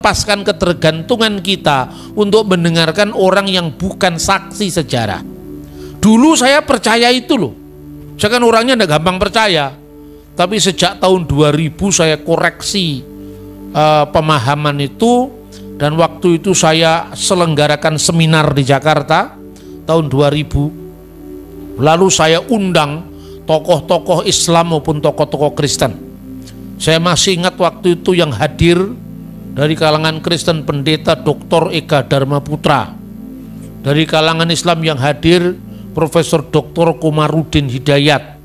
melepaskan ketergantungan kita untuk mendengarkan orang yang bukan saksi sejarah. Dulu saya percaya itu loh. Saya kan orangnya tidak gampang percaya. Tapi sejak tahun 2000 saya koreksi pemahaman itu, dan waktu itu saya selenggarakan seminar di Jakarta tahun 2000. Lalu saya undang tokoh-tokoh Islam maupun tokoh-tokoh Kristen. Saya masih ingat waktu itu yang hadir dari kalangan Kristen pendeta Dr. Eka Dharma Putra. Dari kalangan Islam yang hadir Profesor Dr. Komarudin Hidayat.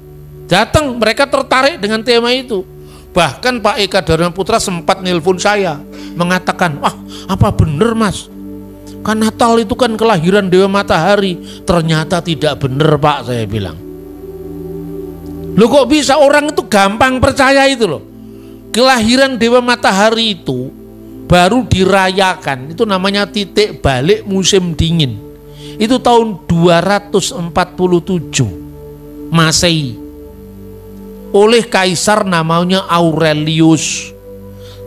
Datang, mereka tertarik dengan tema itu. Bahkan Pak Eka Dharma Putra sempat nelpon saya, mengatakan, wah apa benar mas? Kan Natal itu kan kelahiran Dewa Matahari. Ternyata tidak benar Pak, saya bilang. Loh kok bisa orang itu gampang percaya itu loh. Kelahiran Dewa Matahari itu baru dirayakan, itu namanya titik balik musim dingin. Itu tahun 247 Masehi. Oleh kaisar namanya Aurelius.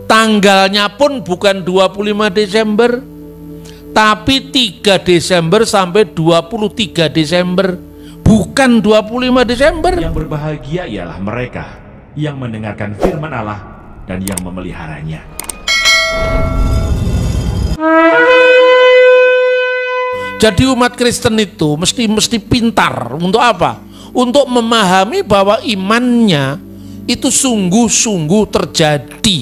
Tanggalnya pun bukan 25 Desember, tapi 3 Desember sampai 23 Desember, bukan 25 Desember. Yang berbahagia ialah mereka yang mendengarkan firman Allah dan yang memeliharanya. Jadi umat Kristen itu mesti pintar untuk apa? Untuk memahami bahwa imannya itu sungguh-sungguh terjadi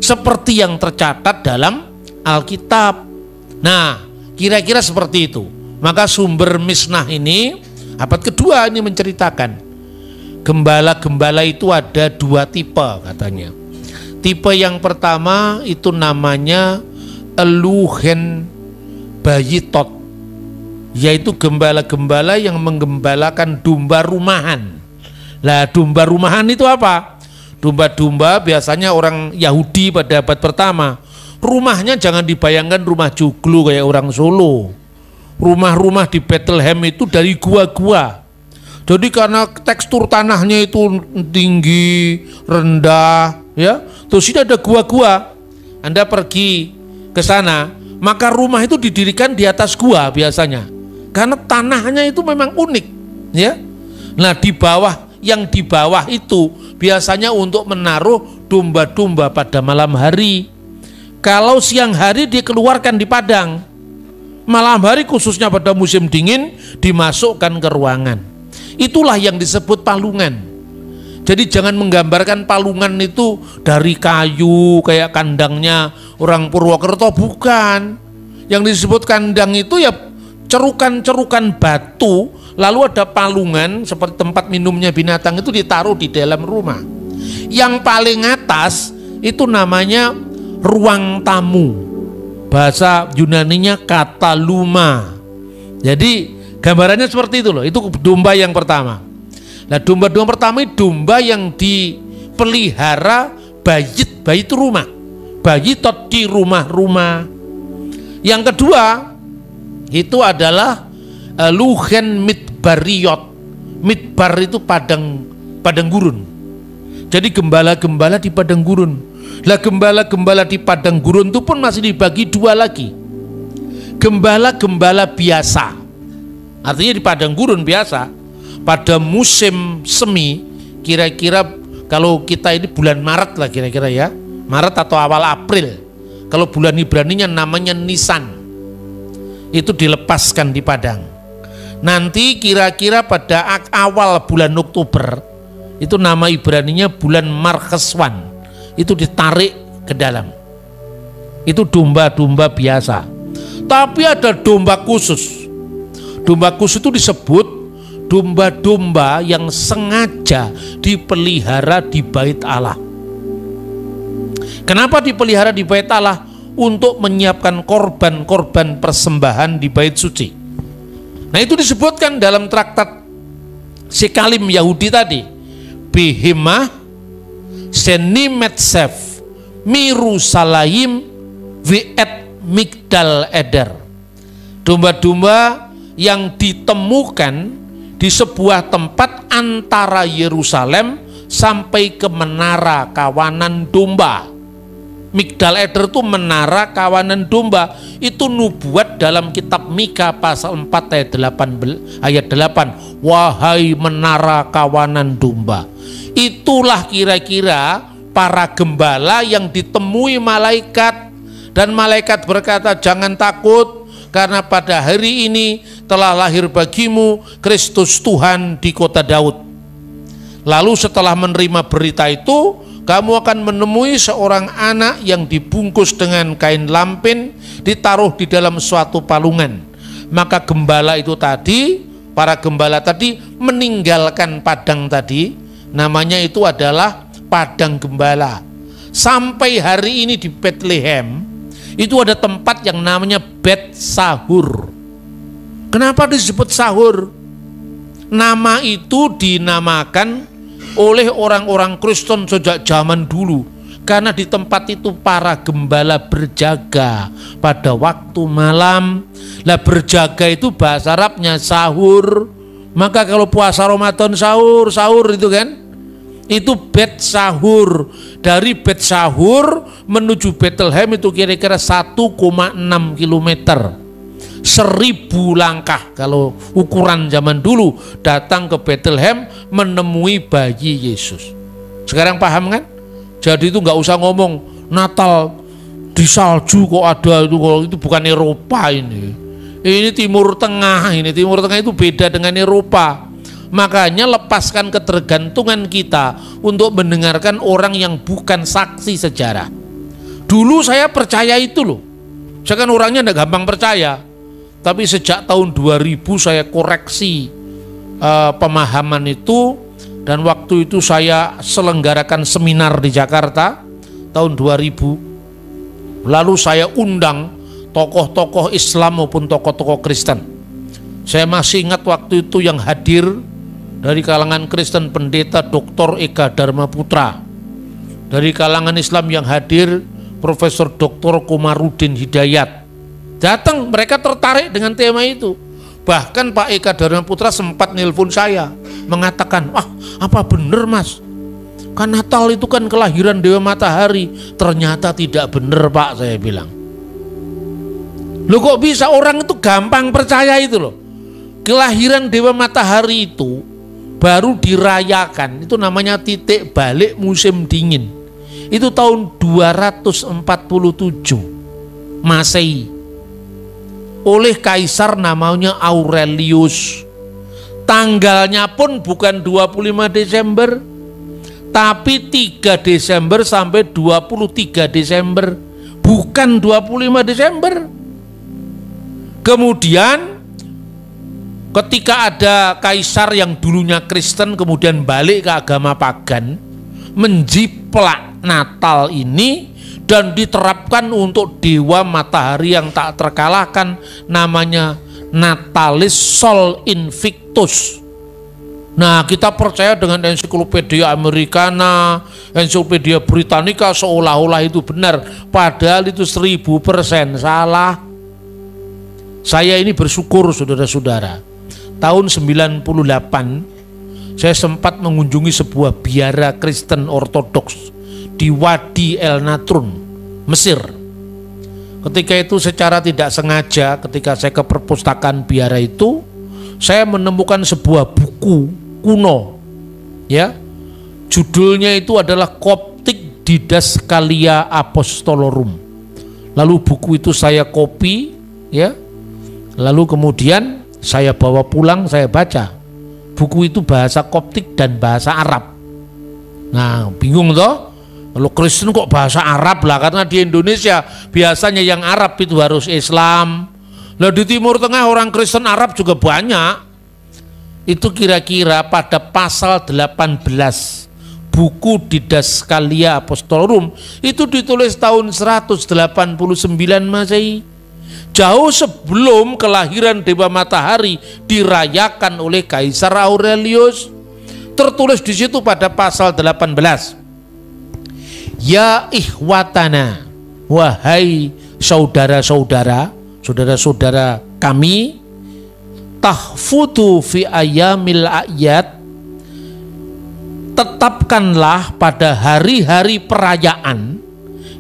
seperti yang tercatat dalam Alkitab. Nah, kira-kira seperti itu. Maka sumber Misnah ini, abad kedua ini menceritakan gembala-gembala itu ada 2 tipe katanya. Tipe yang pertama itu namanya Eluhen Bayitot, yaitu gembala-gembala yang menggembalakan domba rumahan. Lah domba rumahan itu apa? Domba-domba biasanya orang Yahudi pada abad pertama, rumahnya jangan dibayangkan rumah joglo kayak orang Solo. Rumah-rumah di Bethlehem itu dari gua-gua. Jadi karena tekstur tanahnya itu tinggi, rendah, ya. Terus ini ada gua-gua. Anda pergi ke sana, maka rumah itu didirikan di atas gua biasanya. Karena tanahnya itu memang unik, ya. Nah, di bawah, yang di bawah itu biasanya untuk menaruh domba-domba pada malam hari. Kalau siang hari dikeluarkan di padang. Malam hari khususnya pada musim dingin dimasukkan ke ruangan. Itulah yang disebut palungan. Jadi jangan menggambarkan palungan itu dari kayu kayak kandangnya orang Purwokerto, bukan. Yang disebut kandang itu ya cerukan-cerukan batu, lalu ada palungan seperti tempat minumnya binatang itu ditaruh di dalam rumah. Yang paling atas itu namanya ruang tamu. Bahasa Yunaninya kataluma. Jadi gambarannya seperti itu loh. Itu domba yang pertama. Nah, domba-domba pertama itu domba yang dipelihara bait rumah. Bayitot di rumah-rumah. Yang kedua itu adalah Luhen Midbariot. Midbar itu padang gurun. Jadi gembala-gembala di padang gurun. Lah gembala-gembala di padang gurun itu pun masih dibagi 2 lagi. Gembala-gembala biasa, artinya di padang gurun biasa, pada musim semi, kira-kira kalau kita ini bulan Maret lah kira-kira ya, Maret atau awal April. Kalau bulan Ibraninya namanya Nisan, itu dilepaskan di padang. Nanti kira-kira pada awal bulan Oktober, itu nama Ibraninya bulan Marcheswan, itu ditarik ke dalam. Itu domba-domba biasa. Tapi ada domba khusus. Domba khusus itu disebut domba-domba yang sengaja dipelihara di bait Allah. Kenapa dipelihara di bait Allah? Untuk menyiapkan korban-korban persembahan di bait suci. Nah, itu disebutkan dalam traktat Sekalim Yahudi tadi. Behemah Senimetsef Mirusalaim Viet Migdal Eder. Domba-domba yang ditemukan di sebuah tempat antara Yerusalem sampai ke menara kawanan domba. Migdal Eder itu menara kawanan domba. Itu nubuat dalam kitab Mika pasal 4 ayat 8. Wahai menara kawanan domba. Itulah kira-kira para gembala yang ditemui malaikat. Dan malaikat berkata, jangan takut, karena pada hari ini telah lahir bagimu Kristus Tuhan di kota Daud. Lalu setelah menerima berita itu, kamu akan menemui seorang anak yang dibungkus dengan kain lampin, ditaruh di dalam suatu palungan. Maka gembala itu tadi, para gembala tadi meninggalkan padang tadi, namanya itu adalah padang gembala. Sampai hari ini di Bethlehem, itu ada tempat yang namanya Bet Sahur. Kenapa disebut sahur? Nama itu dinamakan oleh orang-orang Kristen sejak zaman dulu, karena di tempat itu para gembala berjaga pada waktu malam. Lah berjaga itu bahasa Arabnya sahur. Maka kalau puasa Ramadan sahur itu kan, itu Bet Sahur. Dari Bet Sahur menuju Bethlehem itu kira-kira 1,6 kilometer. 1000 langkah kalau ukuran zaman dulu datang ke Bethlehem menemui bayi Yesus. Sekarang paham kan? Jadi itu nggak usah ngomong Natal di salju kok ada itu bukan Eropa ini. Ini Timur Tengah, Timur Tengah itu beda dengan Eropa. Makanya lepaskan ketergantungan kita untuk mendengarkan orang yang bukan saksi sejarah. Dulu saya percaya itu loh. Saya kan orangnya enggak gampang percaya. Tapi sejak tahun 2000 saya koreksi pemahaman itu, dan waktu itu saya selenggarakan seminar di Jakarta tahun 2000. Lalu saya undang tokoh-tokoh Islam maupun tokoh-tokoh Kristen. Saya masih ingat waktu itu yang hadir dari kalangan Kristen pendeta Dr. Eka Dharma Putra. Dari kalangan Islam yang hadir Profesor Dr. Komarudin Hidayat. Datang, mereka tertarik dengan tema itu. Bahkan Pak Eka Dharma Putra sempat nelpon saya, mengatakan, wah apa benar mas? Kan Natal itu kan kelahiran Dewa Matahari. Ternyata tidak benar Pak, saya bilang. Loh kok bisa orang itu gampang percaya itu loh. Kelahiran Dewa Matahari itu baru dirayakan, itu namanya titik balik musim dingin. Itu tahun 247 Masehi. Oleh kaisar namanya Aurelius. Tanggalnya pun bukan 25 Desember, tapi 3 Desember sampai 23 Desember, bukan 25 Desember. Kemudian ketika ada kaisar yang dulunya Kristen kemudian balik ke agama pagan, menjiplak Natal ini dan diterapkan untuk Dewa Matahari yang tak terkalahkan, namanya Natalis Sol Invictus. Nah, kita percaya dengan ensiklopedia Americana, ensiklopedia Britannica seolah-olah itu benar, padahal itu 1000% salah. Saya ini bersyukur saudara-saudara, tahun 98 saya sempat mengunjungi sebuah biara Kristen Ortodoks di Wadi El Natrun, Mesir. Ketika itu secara tidak sengaja, ketika saya ke perpustakaan biara itu, saya menemukan sebuah buku kuno, ya, judulnya itu adalah Coptic Didascalia Apostolorum. Lalu buku itu saya copy, ya, lalu kemudian saya bawa pulang, saya baca. Buku itu bahasa Koptik dan bahasa Arab. Nah, bingung toh? Kalau Kristen kok bahasa Arab lah, karena di Indonesia biasanya yang Arab itu harus Islam. Lah di Timur Tengah orang Kristen Arab juga banyak. Itu kira-kira pada pasal 18 buku Didascalia Apostolorum itu ditulis tahun 189 Masehi. Jauh sebelum kelahiran Dewa Matahari dirayakan oleh Kaisar Aurelius. Tertulis di situ pada pasal 18. Ya ikhwatana, wahai saudara-saudara, saudara-saudara kami, tahfutu fi ayamil a'yad, tetapkanlah pada hari-hari perayaan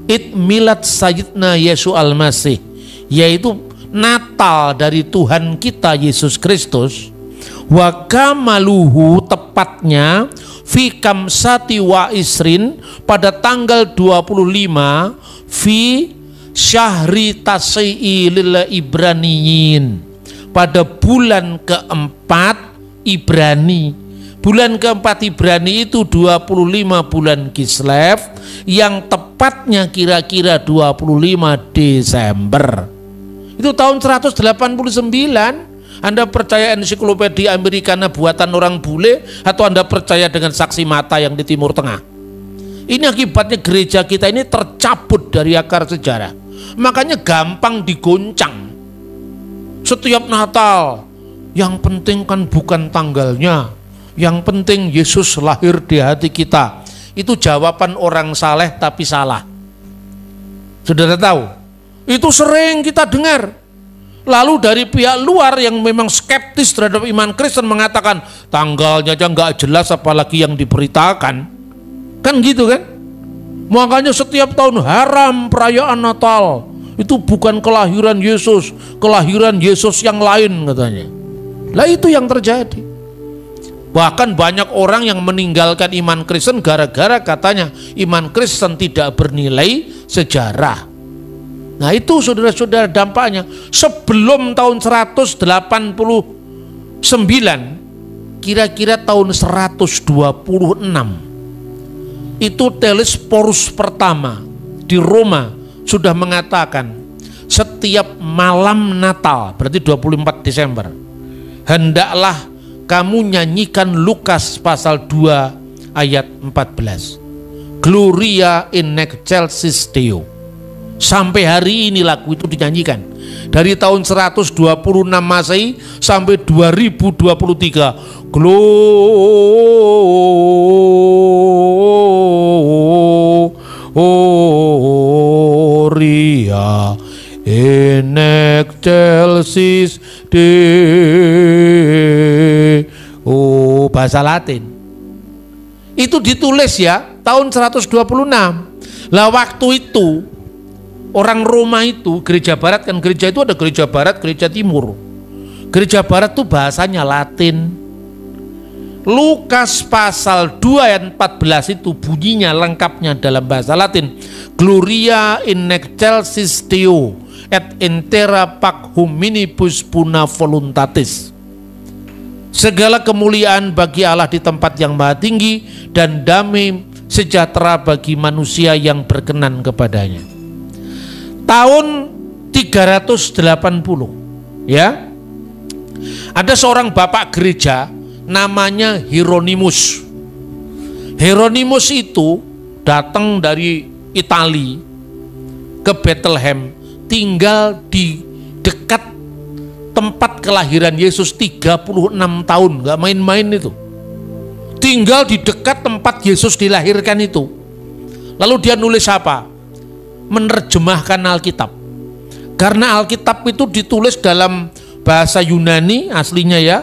Id milad Sayyidina Yesus Al-Masih, yaitu Natal dari Tuhan kita Yesus Kristus. Wa kamaluhu, tepatnya fi kamsati wa isrin, pada tanggal 25 fi syahri tasyi'i lil Ibraniyin, pada bulan keempat Ibrani. Bulan keempat Ibrani itu 25 bulan Kislev, yang tepatnya kira-kira 25 Desember. Itu tahun 189. Anda percaya ensiklopedia Americana buatan orang bule, atau Anda percaya dengan saksi mata yang di Timur Tengah? Ini akibatnya gereja kita ini tercabut dari akar sejarah. Makanya gampang digoncang. Setiap Natal, yang penting kan bukan tanggalnya, yang penting Yesus lahir di hati kita. Itu jawaban orang saleh tapi salah. Saudara tahu? Itu sering kita dengar. Lalu dari pihak luar yang memang skeptis terhadap iman Kristen mengatakan tanggalnya aja nggak jelas apalagi yang diberitakan. Kan gitu kan? Makanya setiap tahun haram perayaan Natal. Itu bukan kelahiran Yesus, kelahiran Yesus yang lain katanya. Lah itu yang terjadi. Bahkan banyak orang yang meninggalkan iman Kristen gara-gara katanya iman Kristen tidak bernilai sejarah. Nah itu saudara-saudara dampaknya. Sebelum tahun 189, kira-kira tahun 126, itu Telesporus pertama di Roma sudah mengatakan setiap malam Natal, berarti 24 Desember, hendaklah kamu nyanyikan Lukas pasal 2 ayat 14. Gloria in excelsis Deo. Sampai hari ini lagu itu dinyanyikan. Dari tahun 126 Masehi sampai 2023. Gloria in excelsis Deo. Bahasa Latin. Itu ditulis ya tahun 126. Lah waktu itu orang Roma itu, gereja barat kan, gereja itu ada gereja barat, gereja timur. Gereja barat itu bahasanya Latin. Lukas pasal 2 ayat 14 itu bunyinya lengkapnya dalam bahasa Latin. Gloria in excelsis Deo et intera pac hominibus buna voluntatis. Segala kemuliaan bagi Allah di tempat yang maha tinggi, dan damai sejahtera bagi manusia yang berkenan kepadanya. Tahun 380 ya, ada seorang bapak gereja namanya Hieronymus. Hieronymus itu datang dari Italia ke Bethlehem, tinggal di dekat tempat kelahiran Yesus 36 tahun, gak main-main itu. Tinggal di dekat tempat Yesus dilahirkan itu. Lalu dia nulis apa? Menerjemahkan Alkitab, karena Alkitab itu ditulis dalam bahasa Yunani aslinya ya,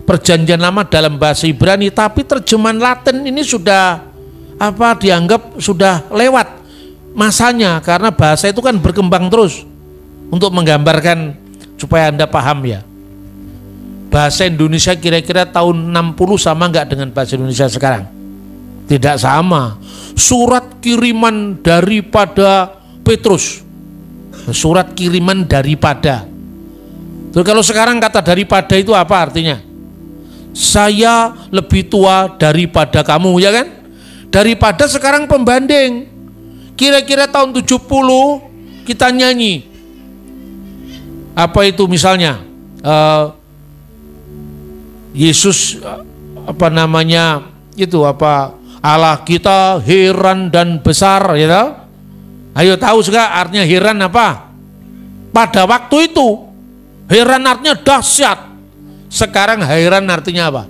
Perjanjian Lama dalam bahasa Ibrani, tapi terjemahan Latin ini sudah dianggap sudah lewat masanya, karena bahasa itu kan berkembang terus. Untuk menggambarkan supaya Anda paham ya, bahasa Indonesia kira-kira tahun 60 sama nggak dengan bahasa Indonesia sekarang? Tidak sama. Surat kiriman daripada Petrus, surat kiriman daripada. Terus kalau sekarang kata daripada itu apa artinya? Saya lebih tua daripada kamu, ya kan? Daripada sekarang pembanding. Kira-kira tahun 70 kita nyanyi apa itu misalnya Yesus Allah kita heran dan besar, ya tahu? Ayo tahu juga artinya heran apa? Pada waktu itu heran artinya dahsyat. Sekarang heran artinya apa?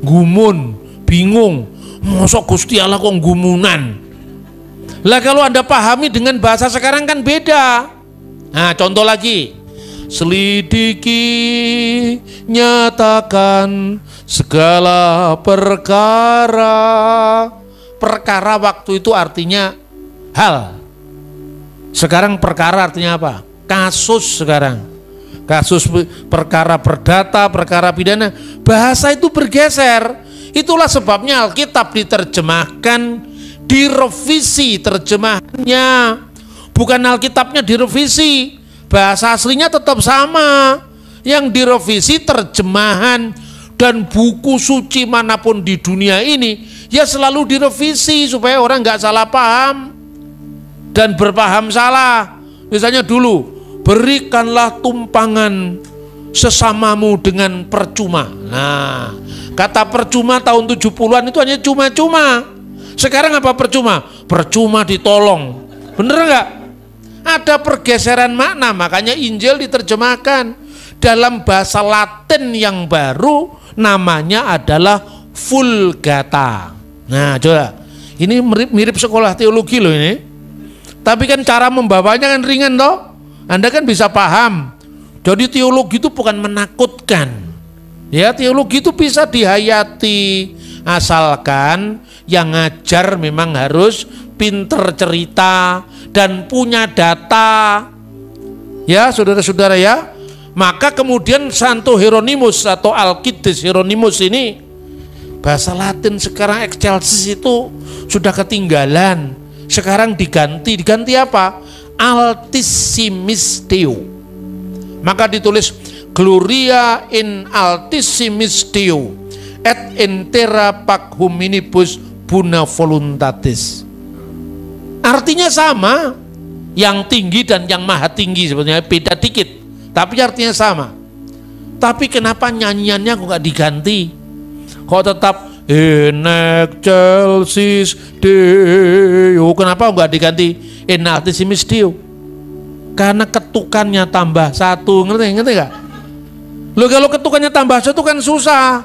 Gumun, bingung. Mosok Gusti Allah kok gumunan? Lah kalau Anda pahami dengan bahasa sekarang kan beda. Nah, contoh lagi. Selidiki, nyatakan segala perkara. Perkara waktu itu artinya hal. Sekarang perkara artinya apa? Kasus sekarang. Kasus, perkara perdata, perkara pidana. Bahasa itu bergeser. Itulah sebabnya Alkitab diterjemahkan, direvisi terjemahannya. Bukan Alkitabnya direvisi, bahasa aslinya tetap sama. Yang direvisi terjemahan, dan buku suci manapun di dunia ini ya selalu direvisi supaya orang nggak salah paham dan berpaham salah. Misalnya dulu, berikanlah tumpangan sesamamu dengan percuma. Nah, kata percuma tahun 70-an itu hanya cuma-cuma. Sekarang apa percuma? Percuma ditolong. Bener nggak? Ada pergeseran makna, makanya Injil diterjemahkan dalam bahasa Latin yang baru, namanya adalah Vulgata. Nah, coba. Ini mirip sekolah teologi loh ini. Tapi kan cara membawanya kan ringan toh. Anda kan bisa paham. Jadi teologi itu bukan menakutkan. Ya, teologi itu bisa dihayati, asalkan yang ngajar memang harus pinter cerita dan punya data. Ya, saudara-saudara ya. Maka kemudian Santo Hieronymus atau Alkitis Hieronymus ini, bahasa Latin sekarang excelsis itu sudah ketinggalan. Sekarang diganti apa? Altissimis Deo. Maka ditulis Gloria in Altissimis Deo et intera pac hominibus buna voluntatis. Artinya sama, yang tinggi dan yang maha tinggi, sebenarnya beda dikit, tapi artinya sama. Tapi kenapa nyanyiannya kok gak diganti? Kok tetap in excelsis Deo? Kenapa gak diganti in altissimis Deo? Karena ketukannya tambah satu, ngerti gak? Loh, kalau ketukannya tambah satu kan susah.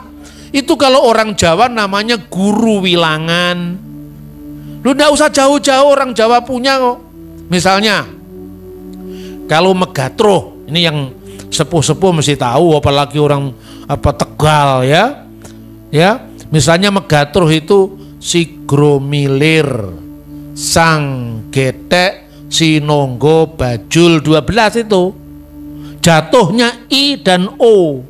Itu kalau orang Jawa namanya guru wilangan. Lu gak usah jauh-jauh, orang Jawa punya kok. Misalnya kalau Megatro, ini yang sepuh-sepuh mesti tahu, apalagi orang Tegal ya. Ya, misalnya Megatro itu Sigromilir, Sang Getek, Sinonggo, Bajul 12 itu. Jatuhnya I dan O.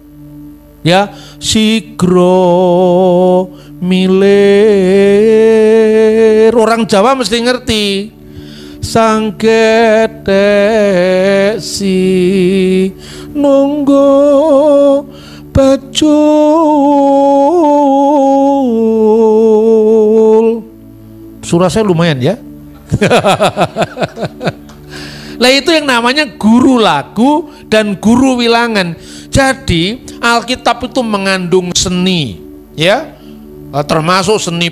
Ya, Sigromilir. Orang Jawa mesti ngerti. Sang Getek, Sinonggo, Bajul. Surah saya lumayan ya. Lah itu yang namanya guru lagu dan guru wilangan. Jadi Alkitab itu mengandung seni, ya, termasuk seni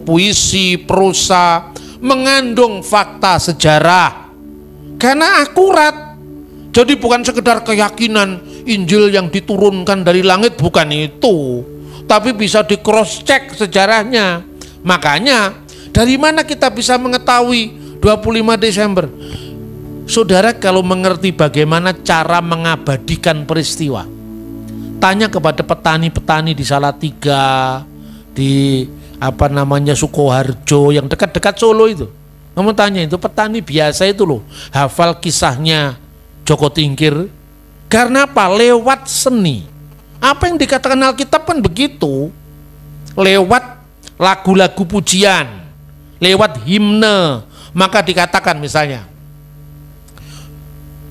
puisi, prosa, mengandung fakta sejarah, karena akurat. Jadi bukan sekedar keyakinan Injil yang diturunkan dari langit, bukan itu, tapi bisa di cross check sejarahnya. Makanya dari mana kita bisa mengetahui 25 Desember? Saudara kalau mengerti bagaimana cara mengabadikan peristiwa, tanya kepada petani-petani di Salatiga, di Sukoharjo yang dekat-dekat Solo itu. Kamu tanya itu petani biasa itu loh, hafal kisahnya Joko Tingkir. Karena apa? Lewat seni. Apa yang dikatakan Alkitab kan begitu. Lewat lagu-lagu pujian, lewat himne. Maka dikatakan misalnya,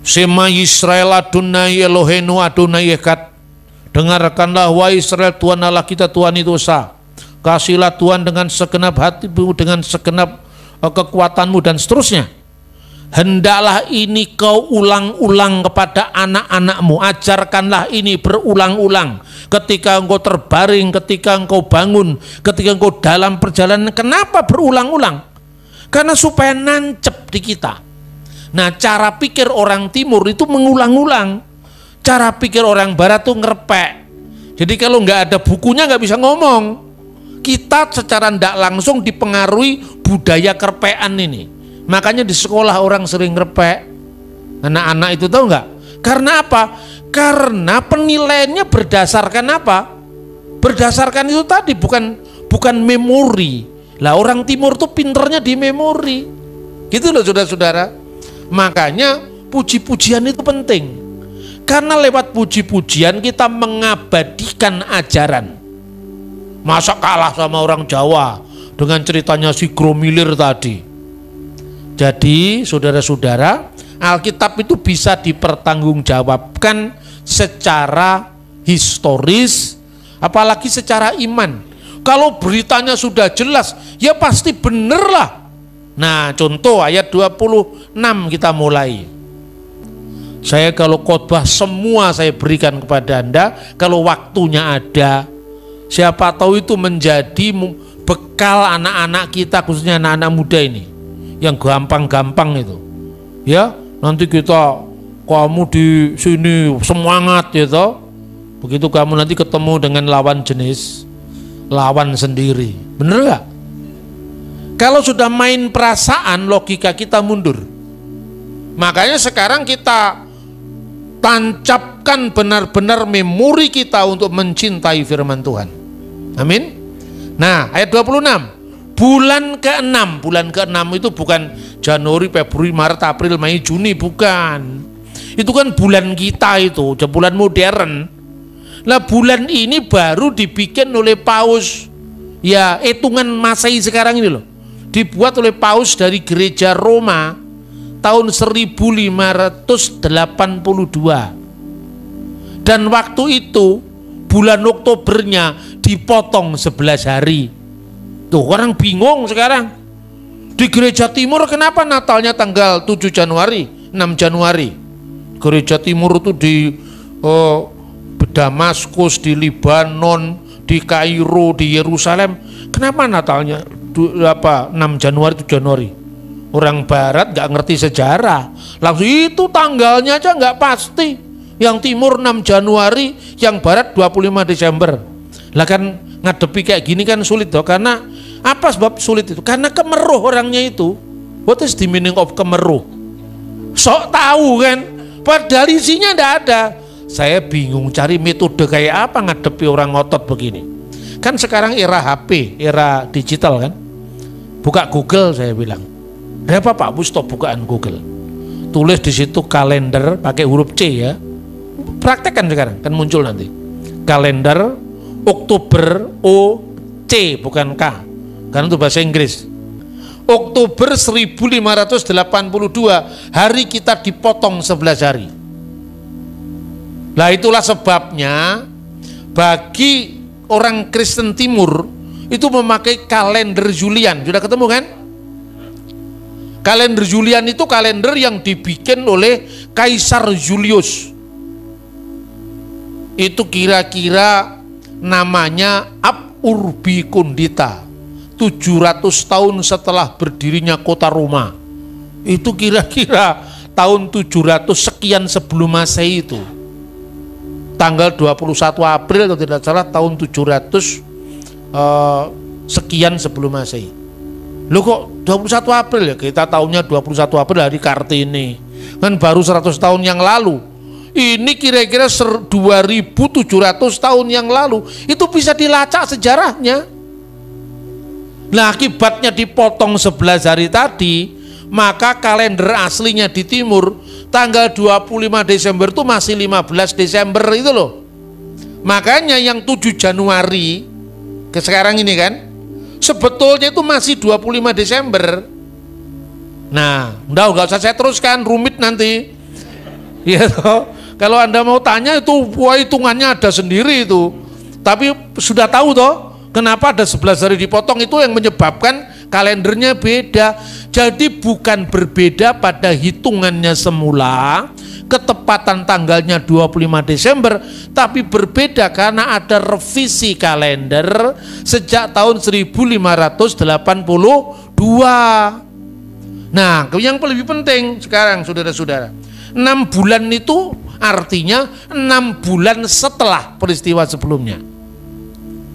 Shema Yisrael Adonai Eloheinu Adonai Echad. Dengarkanlah wahai Israel, Tuhan Allah kita Tuhan itu esa. Kasihlah Tuhan dengan segenap hatimu, dengan segenap kekuatanmu, dan seterusnya. Hendaklah ini kau ulang-ulang kepada anak-anakmu. Ajarkanlah ini berulang-ulang. Ketika engkau terbaring, ketika engkau bangun, ketika engkau dalam perjalanan. Kenapa berulang-ulang? Karena supaya nancep di kita. Nah, cara pikir orang timur itu mengulang-ulang. Cara pikir orang barat tuh ngerepek. Jadi kalau nggak ada bukunya nggak bisa ngomong. Kita secara tidak langsung dipengaruhi budaya kerpean ini. Makanya di sekolah orang sering ngerepek. Anak-anak itu tahu nggak? Karena apa? Karena penilaiannya berdasarkan apa? Berdasarkan itu tadi, bukan memori. Lah orang timur tuh pinternya di memori. Gitu loh saudara-saudara. Makanya puji-pujian itu penting. Karena lewat puji-pujian kita mengabadikan ajaran. Masa kalah sama orang Jawa dengan ceritanya si Gromilir tadi. Jadi saudara-saudara, Alkitab itu bisa dipertanggungjawabkan secara historis, apalagi secara iman. Kalau beritanya sudah jelas, ya pasti bener lah. Nah, contoh ayat 26 kita mulai. Saya kalau khotbah semua saya berikan kepada Anda, kalau waktunya ada. Siapa tahu itu menjadi bekal anak-anak kita, khususnya anak-anak muda ini, yang gampang-gampang itu. Ya, nanti kamu di sini semangat ya toh. Begitu kamu nanti ketemu dengan lawan jenis, lawan sendiri. Bener gak? Kalau sudah main perasaan, logika kita mundur. Makanya sekarang kita tancapkan benar-benar memori kita untuk mencintai firman Tuhan. Amin. Nah, ayat 26. Bulan ke-6. Bulan ke-6 itu bukan Januari, Februari, Maret, April, Mei, Juni, bukan. Itu kan bulan kita itu, bulan modern. Nah, bulan ini baru dibikin oleh Paus. Ya, hitungan Masehi sekarang ini loh. Dibuat oleh Paus dari gereja Roma tahun 1582. Dan waktu itu bulan Oktobernya dipotong 11 hari. Tuh orang bingung sekarang. Di gereja timur kenapa Natalnya tanggal 7 Januari, 6 Januari? Gereja timur itu di Damaskus, di Libanon, di Kairo, di Yerusalem. Kenapa Natalnya 6 Januari, 7 Januari? Orang barat gak ngerti sejarah, langsung itu tanggalnya aja gak pasti. Yang timur 6 Januari, yang barat 25 Desember. Lah kan ngadepi kayak gini kan sulit toh. Karena apa sebab sulit itu? Karena kemeruh orangnya itu. What is the meaning of kemeruh? Sok tahu kan, padahal isinya ndak ada. Saya bingung cari metode kayak apa ngadepi orang ngotot begini. Kan sekarang era HP, era digital kan. Buka Google, saya bilang. Ada apa Pak Busto, bukaan Google. Tulis di situ kalender pakai huruf C ya. Praktekkan sekarang, kan muncul nanti. Kalender Oktober O-C bukan K. Karena itu bahasa Inggris. Oktober 1582, hari kita dipotong 11 hari. Nah itulah sebabnya bagi orang Kristen Timur itu memakai kalender Julian. Sudah ketemu kan? Kalender Julian itu kalender yang dibikin oleh Kaisar Julius. Itu kira-kira namanya Ab Urbi Condita. 700 tahun setelah berdirinya kota Roma. Itu kira-kira tahun 700 sekian sebelum Masehi itu. Tanggal 21 April atau tidak salah tahun 700 sekian sebelum Masehi. Loh kok 21 April ya? Kita tahunnya 21 April hari Kartini. Kan baru 100 tahun yang lalu. Ini kira-kira 2700 tahun yang lalu. Itu bisa dilacak sejarahnya. Nah akibatnya dipotong 11 hari tadi, maka kalender aslinya di timur tanggal 25 Desember itu masih 15 Desember itu loh. Makanya yang 7 Januari ke sekarang ini kan sebetulnya itu masih 25 Desember. Nah, nggak usah saya teruskan, rumit nanti. Ya toh. Kalau Anda mau tanya itu hitungannya ada sendiri itu. Tapi sudah tahu toh kenapa ada 11 hari dipotong, itu yang menyebabkan kalendernya beda. Jadi bukan berbeda pada hitungannya semula, ketepatan tanggalnya 25 Desember, tapi berbeda karena ada revisi kalender sejak tahun 1582. Nah, yang lebih penting sekarang saudara-saudara, 6 bulan itu artinya 6 bulan setelah peristiwa sebelumnya.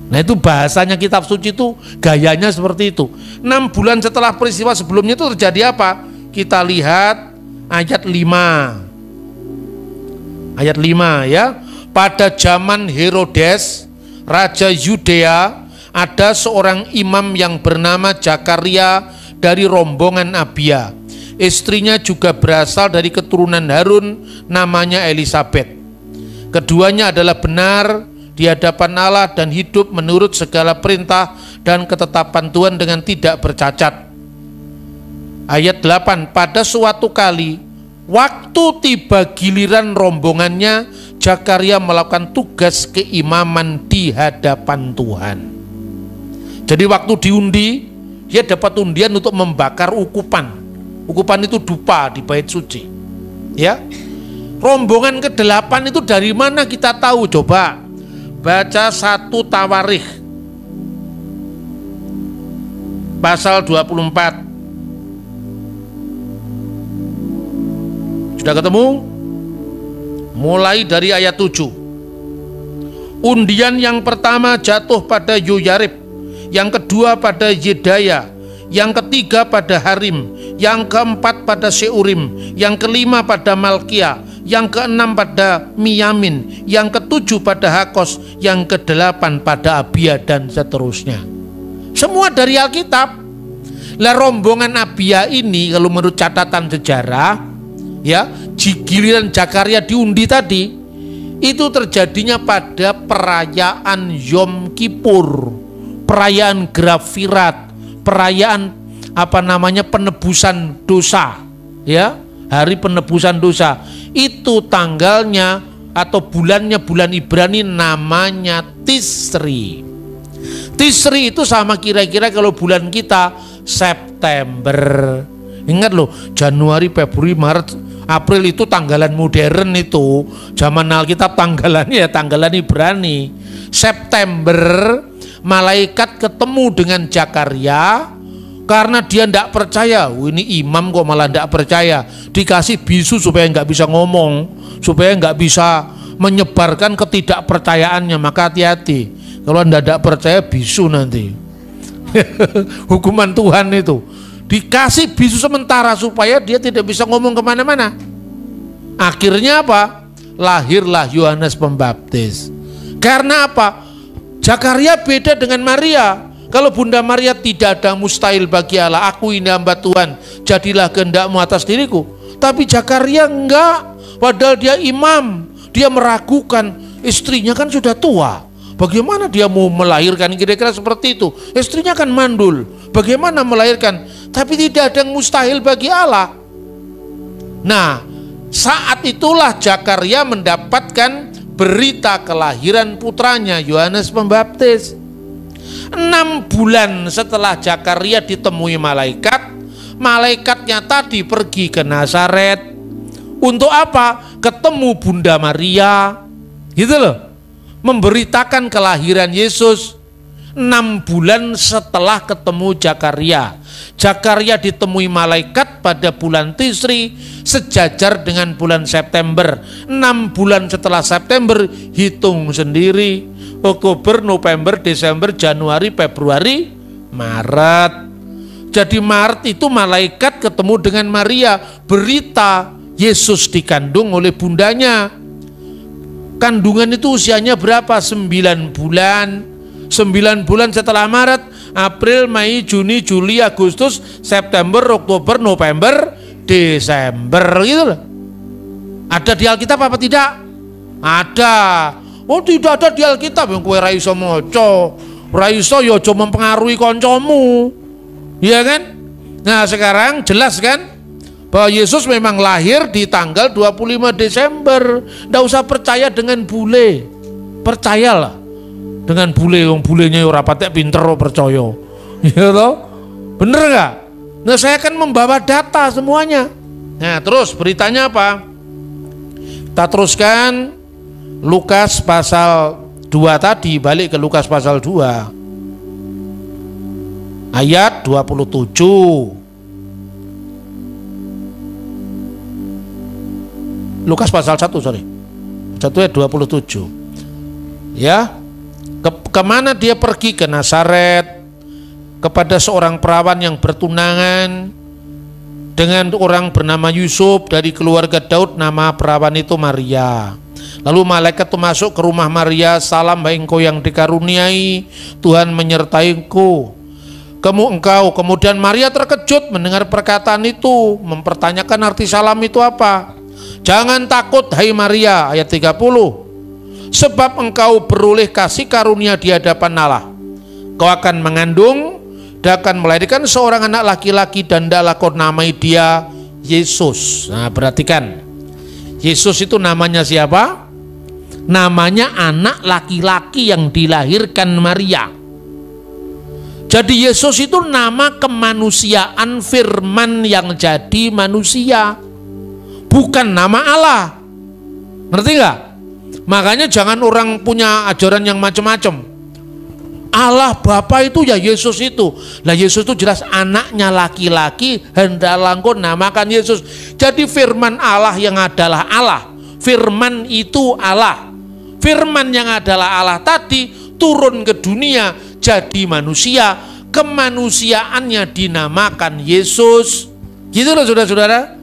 Nah itu bahasanya kitab suci itu gayanya seperti itu. 6 bulan setelah peristiwa sebelumnya itu terjadi apa? Kita lihat ayat 5. Ayat 5 ya. Pada zaman Herodes, Raja Yudea, ada seorang imam yang bernama Zakaria dari rombongan Abia. Istrinya juga berasal dari keturunan Harun, namanya Elisabet. Keduanya adalah benar di hadapan Allah dan hidup menurut segala perintah dan ketetapan Tuhan dengan tidak bercacat. Ayat 8, pada suatu kali, waktu tiba giliran rombongannya, Zakaria melakukan tugas keimaman di hadapan Tuhan. Jadi waktu diundi, dia dapat undian untuk membakar ukupan. Ukupan itu dupa di bait suci. Ya. Rombongan ke-8 itu dari mana kita tahu? Coba baca 1 Tawarikh pasal 24. Sudah ketemu? Mulai dari ayat 7. Undian yang pertama jatuh pada Yoyarib, yang kedua pada Yedaya, yang ketiga pada Harim, yang keempat pada Seurim, yang kelima pada Malkia, yang keenam pada Miyamin, yang ketujuh pada Hakos, yang kedelapan pada Abia, dan seterusnya. Semua dari Alkitab. Lah rombongan Abia ini kalau menurut catatan sejarah, ya, giliran Zakaria diundi tadi, itu terjadinya pada perayaan Yom Kippur, perayaan Grafirat, perayaan penebusan dosa, ya, hari penebusan dosa. Itu tanggalnya atau bulannya bulan Ibrani namanya Tisri. Tisri itu sama kira-kira kalau bulan kita September. Ingat loh, Januari, Februari, Maret, April itu tanggalan modern itu. Zaman Alkitab tanggalannya ya tanggalan Ibrani. September malaikat ketemu dengan Zakaria karena dia tidak percaya. Ini imam kok malah tidak percaya. Dikasih bisu supaya nggak bisa ngomong, supaya nggak bisa menyebarkan ketidakpercayaannya. Maka hati-hati, kalau Anda tidak percaya bisu nanti. Hukuman Tuhan itu. Dikasih bisu sementara supaya dia tidak bisa ngomong kemana-mana. Akhirnya apa? Lahirlah Yohanes Pembaptis. Karena apa? Zakaria beda dengan Maria. Kalau Bunda Maria tidak ada mustahil bagi Allah. Aku ini hamba Tuhan, jadilah kehendakmu atas diriku. Tapi Zakaria enggak. Padahal dia imam. Dia meragukan. Istrinya kan sudah tua. Bagaimana dia mau melahirkan? Kira-kira seperti itu. Istrinya kan mandul. Bagaimana melahirkan? Tapi tidak ada yang mustahil bagi Allah. Nah, saat itulah Zakaria mendapatkan berita kelahiran putranya Yohanes Pembaptis. 6 bulan setelah Zakaria ditemui malaikat, malaikatnya tadi pergi ke Nazaret. Untuk apa? Ketemu Bunda Maria, gitu loh, memberitakan kelahiran Yesus. 6 bulan setelah ketemu Zakaria, Zakaria ditemui malaikat pada bulan Tisri, sejajar dengan bulan September. 6 bulan setelah September, hitung sendiri, Oktober, November, Desember, Januari, Februari, Maret. Jadi Maret itu malaikat ketemu dengan Maria, berita Yesus dikandung oleh bundanya. Kandungan itu usianya berapa? 9 bulan. 9 bulan setelah Maret, April, Mei, Juni, Juli, Agustus, September, Oktober, November, Desember, gitu loh. Ada di Alkitab apa tidak? Ada. Oh, tidak ada di Alkitab. Yang kowe ra iso maca, ra iso ya aja mempengaruhi kancamu. Iya kan? Nah, sekarang jelas kan bahwa Yesus memang lahir di tanggal 25 Desember. Nggak usah percaya dengan bule. Percayalah dengan bule, yang bulenya ora patek pinter percaya. Ya toh? Bener nggak? Nah, saya akan membawa data semuanya. Nah, terus beritanya apa? Kita teruskan Lukas pasal 2 tadi, balik ke Lukas pasal 2 ayat 27. Lukas pasal 1 ayat 27. Ya, kemana dia pergi? Ke Nazaret, kepada seorang perawan yang bertunangan dengan orang bernama Yusuf dari keluarga Daud. Nama perawan itu Maria. Lalu malaikat itu masuk ke rumah Maria. Salam, hai engkau yang dikaruniai, Tuhan menyertai engkau. Kemudian Maria terkejut mendengar perkataan itu, mempertanyakan arti salam itu apa. Jangan takut hai Maria, ayat 30. Sebab engkau beroleh kasih karunia di hadapan Allah. Kau akan mengandung dan akan melahirkan seorang anak laki-laki dan hendaklah kau namai dia Yesus. Nah, perhatikan. Yesus itu namanya siapa? Namanya anak laki-laki yang dilahirkan Maria. Jadi Yesus itu nama kemanusiaan, firman yang jadi manusia, bukan nama Allah. Ngerti nggak? Makanya jangan orang punya ajaran yang macam-macam. Allah Bapa itu ya Yesus itu. Lah Yesus itu jelas anaknya laki-laki, hendaklah engkau namakan Yesus. Jadi firman Allah yang adalah Allah. Firman itu Allah. Firman yang adalah Allah tadi turun ke dunia jadi manusia, kemanusiaannya dinamakan Yesus. Gitu loh saudara-saudara.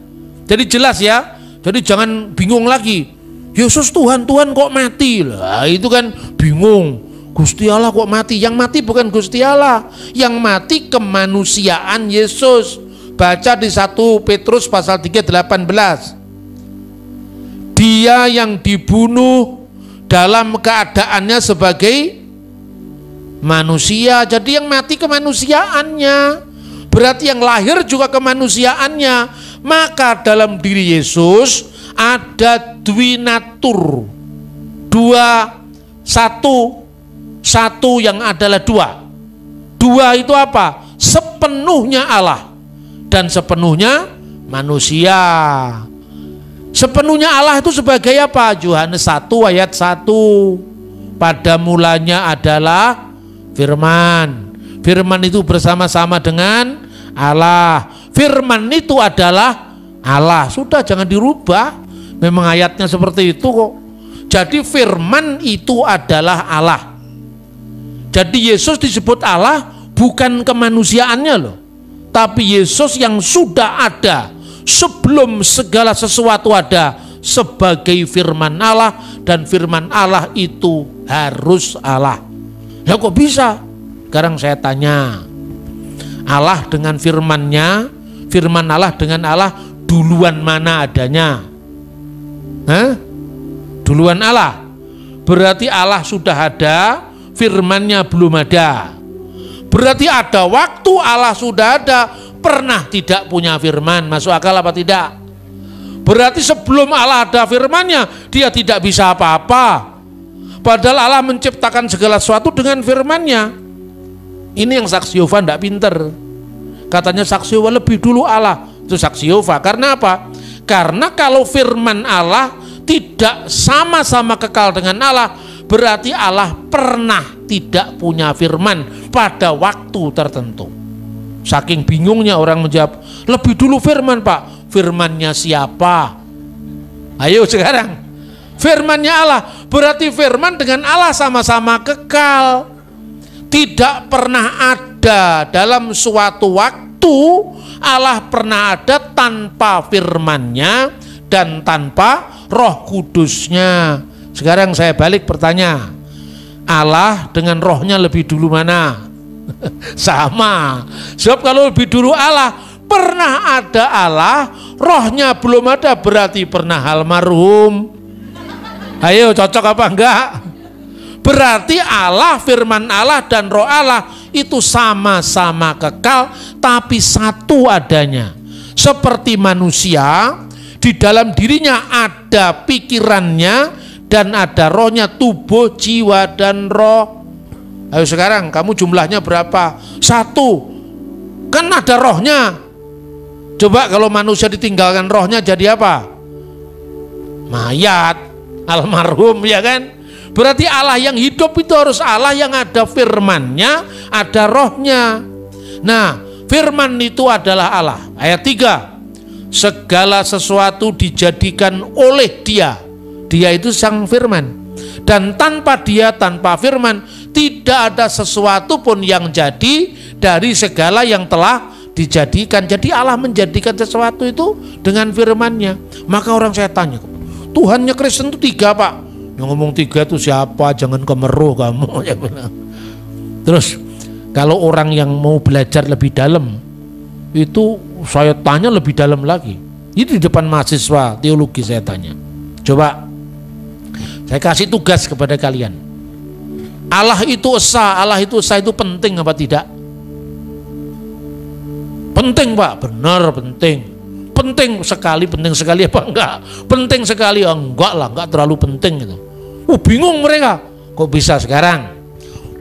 Jadi jelas ya. Jadi jangan bingung lagi. Yesus Tuhan kok mati? Lah itu kan bingung. Gusti Allah kok mati? Yang mati bukan Gusti Allah. Yang mati kemanusiaan Yesus. Baca di 1 Petrus pasal 3:18. Dia yang dibunuh dalam keadaannya sebagai manusia. Jadi yang mati kemanusiaannya, berarti yang lahir juga kemanusiaannya. Maka dalam diri Yesus ada dwinatur, satu yang adalah dua itu apa? Sepenuhnya Allah dan sepenuhnya manusia. Sepenuhnya Allah itu sebagai apa? Yohanes 1 ayat 1. Pada mulanya adalah firman. Firman itu bersama-sama dengan Allah. Firman itu adalah Allah. Sudah, jangan dirubah. Memang ayatnya seperti itu kok. Jadi firman itu adalah Allah. Jadi Yesus disebut Allah bukan kemanusiaannya loh. Tapi Yesus yang sudah ada sebelum segala sesuatu ada sebagai firman Allah, dan firman Allah itu harus Allah. Ya kok bisa? Sekarang saya tanya, Allah dengan firmannya, firman Allah dengan Allah, duluan mana adanya? Hah? Duluan Allah. Berarti Allah sudah ada, firmannya belum ada. Berarti ada waktu Allah sudah ada, pernah tidak punya firman. Masuk akal apa tidak? Berarti sebelum Allah ada firmannya, dia tidak bisa apa-apa. Padahal Allah menciptakan segala sesuatu dengan firmannya. Ini yang saksi Yehova tidak pinter. Katanya saksi Yehova lebih dulu Allah. Itu saksi Yehova. Karena apa? Karena kalau firman Allah tidak sama-sama kekal dengan Allah, berarti Allah pernah tidak punya firman pada waktu tertentu. Saking bingungnya orang menjawab, lebih dulu firman Pak. Firmannya siapa? Ayo sekarang. Firmannya Allah. Berarti firman dengan Allah sama-sama kekal. Tidak pernah ada dalam suatu waktu Allah pernah ada tanpa firmannya dan tanpa Roh Kudusnya. Sekarang saya balik bertanya, Allah dengan rohnya lebih dulu mana? Sama. Sebab kalau lebih dulu Allah, pernah ada Allah, rohnya belum ada, berarti pernah almarhum. Ayo cocok apa enggak? Berarti Allah, firman Allah dan roh Allah itu sama-sama kekal, tapi satu adanya. Seperti manusia, di dalam dirinya ada pikirannya dan ada rohnya, tubuh, jiwa, dan roh. Ayo sekarang kamu jumlahnya berapa? Satu. Kan ada rohnya. Coba kalau manusia ditinggalkan rohnya jadi apa? Mayat, almarhum, ya kan? Berarti Allah yang hidup itu harus Allah yang ada firmannya, ada rohnya. Nah, firman itu adalah Allah. Ayat 3. Segala sesuatu dijadikan oleh Dia. Dia itu sang firman. Dan tanpa Dia, tanpa firman, tidak ada sesuatu pun yang jadi dari segala yang telah dijadikan. Jadi Allah menjadikan sesuatu itu dengan firman-Nya. Maka orang saya tanya, Tuhannya Kristen itu 3 Pak. Yang ngomong 3 itu siapa? Jangan kemeruh kamu. Terus Kalau orang yang mau belajar lebih dalam, itu saya tanya lebih dalam lagi. Ini di depan mahasiswa teologi saya tanya. Coba saya kasih tugas kepada kalian. Allah itu esa, Allah itu esa itu penting apa tidak? Penting Pak, benar penting. Penting sekali apa enggak? Penting sekali, enggak lah, enggak terlalu penting gitu. Bingung mereka, kok bisa sekarang?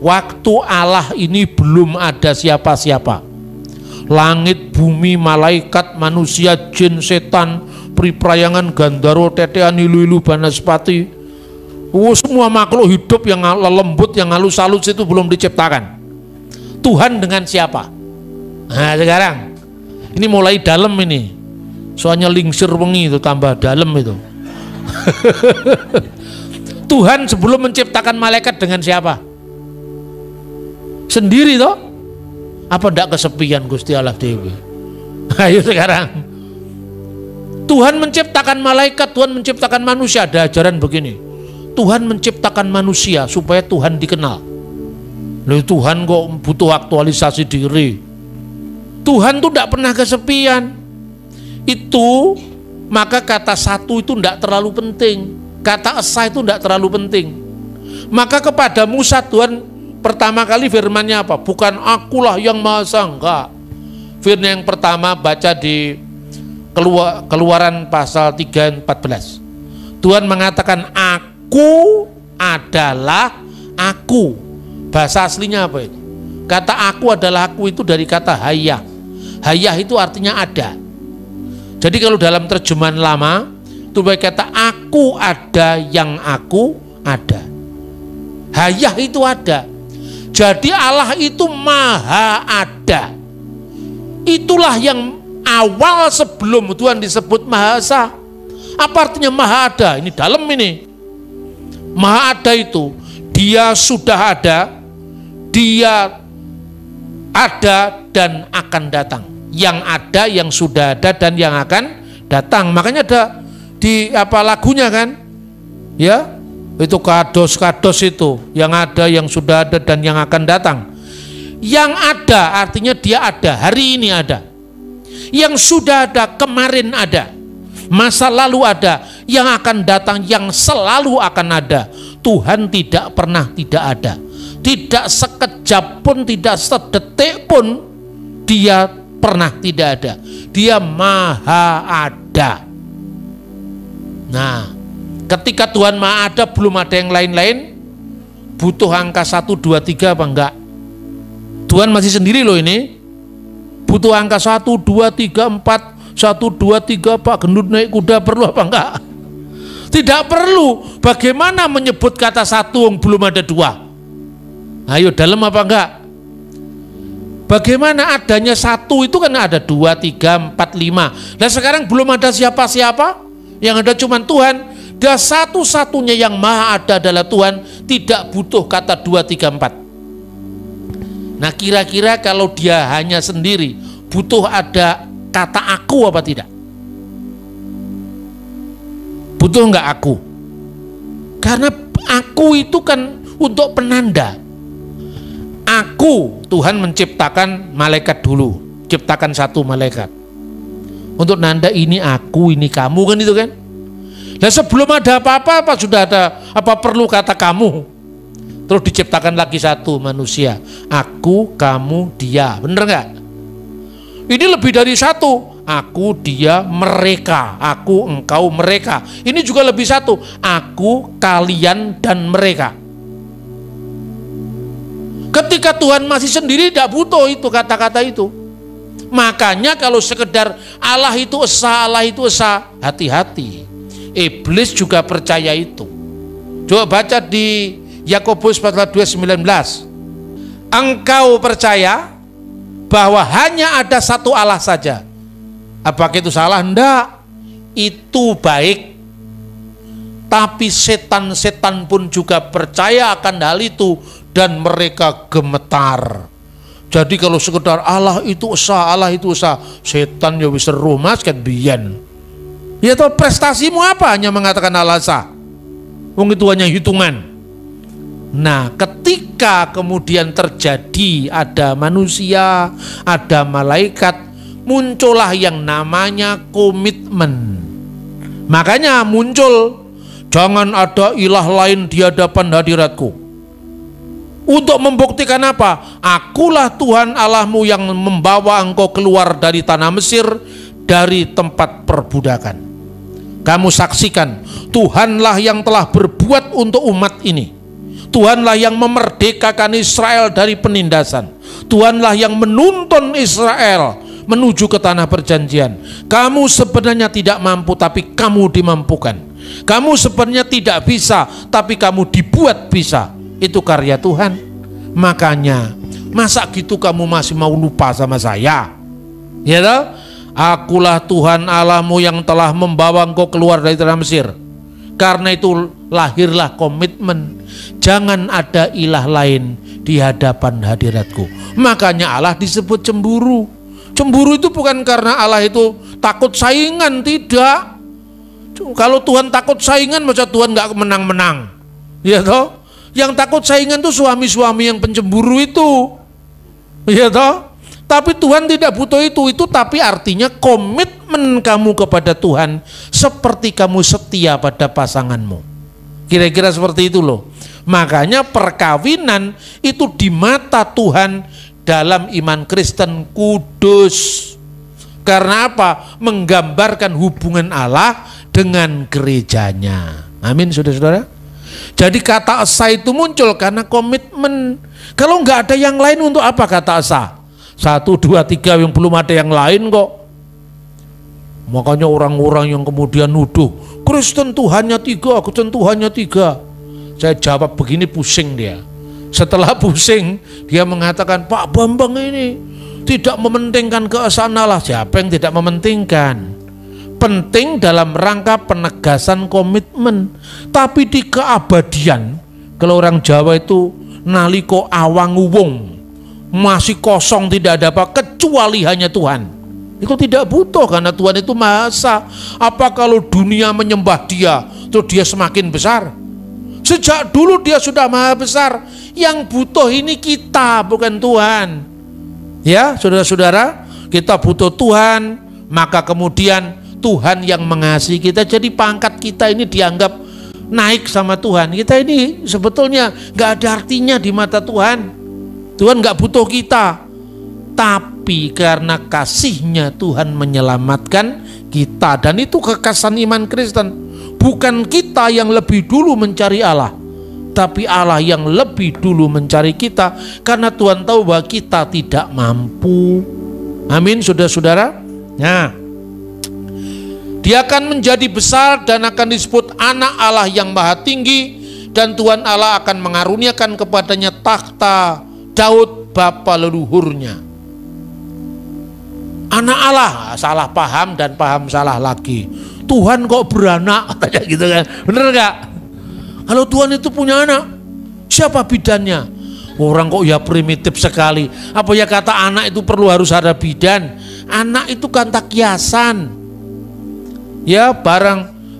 Waktu Allah ini belum ada siapa-siapa. Langit, bumi, malaikat, manusia, jin, setan, priprayangan, gandharwa, tetean, ilu-ilu, banaspati, semua makhluk hidup yang lembut, yang halus-halus itu belum diciptakan. Tuhan dengan siapa? Nah sekarang ini mulai dalam ini, soalnya lingsir wengi itu tambah dalam itu. Tuhan sebelum menciptakan malaikat dengan siapa? Sendiri toh? Apa ndak kesepian Gusti Allah Dewi? Ayo sekarang. Tuhan menciptakan malaikat, Tuhan menciptakan manusia. Ada ajaran begini, Tuhan menciptakan manusia supaya Tuhan dikenal. Lalu Tuhan kok butuh aktualisasi diri? Tuhan tuh tidak pernah kesepian. Itu maka kata satu itu tidak terlalu penting. Kata esa itu tidak terlalu penting. Maka kepada Musa Tuhan pertama kali firman-Nya apa? Bukan akulah yang maha esa, enggak. Firman yang pertama baca di Keluaran pasal 3:14. Tuhan mengatakan aku adalah aku. Bahasa aslinya apa itu? Kata aku adalah aku itu dari kata hayah. Hayah itu artinya ada. Jadi kalau dalam terjemahan lama itu kata aku ada yang aku ada. Hayah itu ada. Jadi Allah itu maha ada. Itulah yang awal sebelum Tuhan disebut maha esa. Apa artinya maha ada? Ini dalam ini. Maha ada itu dia sudah ada, dia ada dan akan datang. Yang ada, yang sudah ada dan yang akan datang. Makanya ada di apa lagunya kan? Ya, itu kados-kados itu, yang ada, yang sudah ada dan yang akan datang. Yang ada artinya dia ada, hari ini ada. Yang sudah ada, kemarin ada. Masa lalu ada, yang akan datang, yang selalu akan ada. Tuhan tidak pernah tidak ada. Tidak sekejap pun, tidak sedetik pun dia pernah tidak ada. Dia maha ada. Nah, ketika Tuhan maha ada, belum ada yang lain-lain, butuh angka 1, 2, 3 apa enggak? Tuhan masih sendiri loh ini. Butuh angka 1, 2, 3, 4, 1, 2, 3 Pak gendut naik kuda perlu apa enggak? Tidak perlu. Bagaimana menyebut kata 1 yang belum ada 2? Ayo dalam apa enggak? Bagaimana adanya 1 itu kan ada 2, 3, 4, 5. Nah sekarang belum ada siapa-siapa, yang ada cuma Tuhan. Dan satu-satunya yang maha ada adalah Tuhan. Tidak butuh kata 2, 3, 4. Nah kira-kira kalau dia hanya sendiri, butuh ada kata aku apa tidak? Butuh enggak aku? Karena aku itu kan untuk penanda. Aku, Tuhan menciptakan malaikat dulu, ciptakan 1 malaikat untuk nanda ini aku, ini kamu kan itu kan. Dan sebelum ada apa-apa, sudah ada apa perlu kata kamu? Terus diciptakan lagi 1 manusia, aku, kamu, dia, bener nggak? Ini lebih dari 1, aku, dia, mereka, aku, engkau, mereka. Ini juga lebih 1, aku, kalian, dan mereka. Ketika Tuhan masih sendiri tidak butuh itu kata-kata itu. Makanya kalau sekedar Allah itu esa, Allah itu esa, hati-hati. Iblis juga percaya itu. Coba baca di Yakobus pasal 2:19. Engkau percaya bahwa hanya ada 1 Allah saja. Apakah itu salah? Enggak. Itu baik. Tapi setan-setan pun juga percaya akan hal itu dan mereka gemetar. Jadi kalau sekedar Allah itu esa, Allah itu esa, setan ya wis seru mas kan biyen. Ya toh prestasimu apa hanya mengatakan Allah esa? Wong itu hanya hitungan. Nah, ketika kemudian terjadi ada manusia, ada malaikat, muncullah yang namanya komitmen. Makanya muncul, jangan ada ilah lain di hadapan hadiratku. Untuk membuktikan apa? Akulah Tuhan Allahmu yang membawa engkau keluar dari tanah Mesir, dari tempat perbudakan. Kamu saksikan, Tuhanlah yang telah berbuat untuk umat ini. Tuhanlah yang memerdekakan Israel dari penindasan. Tuhanlah yang menuntun Israel menuju ke tanah perjanjian. Kamu sebenarnya tidak mampu, tapi kamu dimampukan. Kamu sebenarnya tidak bisa, tapi kamu dibuat bisa. Itu karya Tuhan. Makanya, masa gitu kamu masih mau lupa sama saya? Ya toh? Akulah Tuhan Allahmu yang telah membawa engkau keluar dari tanah Mesir. Karena itu lahirlah komitmen, jangan ada ilah lain di hadapan hadiratku. Makanya Allah disebut cemburu. Cemburu itu bukan karena Allah itu takut saingan, tidak. Kalau Tuhan takut saingan, masa Tuhan nggak menang-menang? Ya toh? Yang takut saingan itu suami-suami yang pencemburu itu. Ya toh? Tapi Tuhan tidak butuh itu tapi artinya komitmen kamu kepada Tuhan seperti kamu setia pada pasanganmu. Kira-kira seperti itu loh. Makanya perkawinan itu di mata Tuhan dalam iman Kristen kudus. Karena apa? Menggambarkan hubungan Allah dengan gerejanya. Amin, saudara-saudara. Jadi kata esa itu muncul karena komitmen. Kalau nggak ada yang lain, untuk apa kata esa? 1, 2, 3 yang belum ada yang lain kok. Makanya orang-orang yang kemudian nuduh Kristen Tuhannya 3, Kristen Tuhannya 3. Saya jawab begini, pusing dia. Setelah pusing, dia mengatakan, Pak Bambang ini tidak mementingkan keesaan Allah. Siapa yang tidak mementingkan? Penting dalam rangka penegasan komitmen. Tapi di keabadian, kalau orang Jawa itu naliko awang wong, masih kosong, tidak ada apa kecuali hanya Tuhan. Itu tidak butuh karena Tuhan itu Maha Esa. Apa kalau dunia menyembah Dia, terus Dia semakin besar? Sejak dulu Dia sudah Maha Besar. Yang butuh ini kita, bukan Tuhan. Ya, saudara-saudara, kita butuh Tuhan, maka kemudian Tuhan yang mengasihi kita. Jadi pangkat kita ini dianggap naik sama Tuhan. Kita ini sebetulnya nggak ada artinya di mata Tuhan. Tuhan nggak butuh kita, tapi karena kasihnya Tuhan menyelamatkan kita, dan itu kekasan iman Kristen. Bukan kita yang lebih dulu mencari Allah, tapi Allah yang lebih dulu mencari kita, karena Tuhan tahu bahwa kita tidak mampu. Amin, saudara-saudara. Nah, Dia akan menjadi besar dan akan disebut anak Allah yang maha tinggi, dan Tuhan Allah akan mengaruniakan kepadanya takhta Daud bapa leluhurnya. Anak Allah, salah paham dan paham salah lagi. Tuhan kok beranak, kayak gitu kan? Bener nggak? Kalau Tuhan itu punya anak, siapa bidannya? Orang kok ya primitif sekali. Apa ya kata anak itu perlu harus ada bidan? Anak itu kata kiasan. Ya,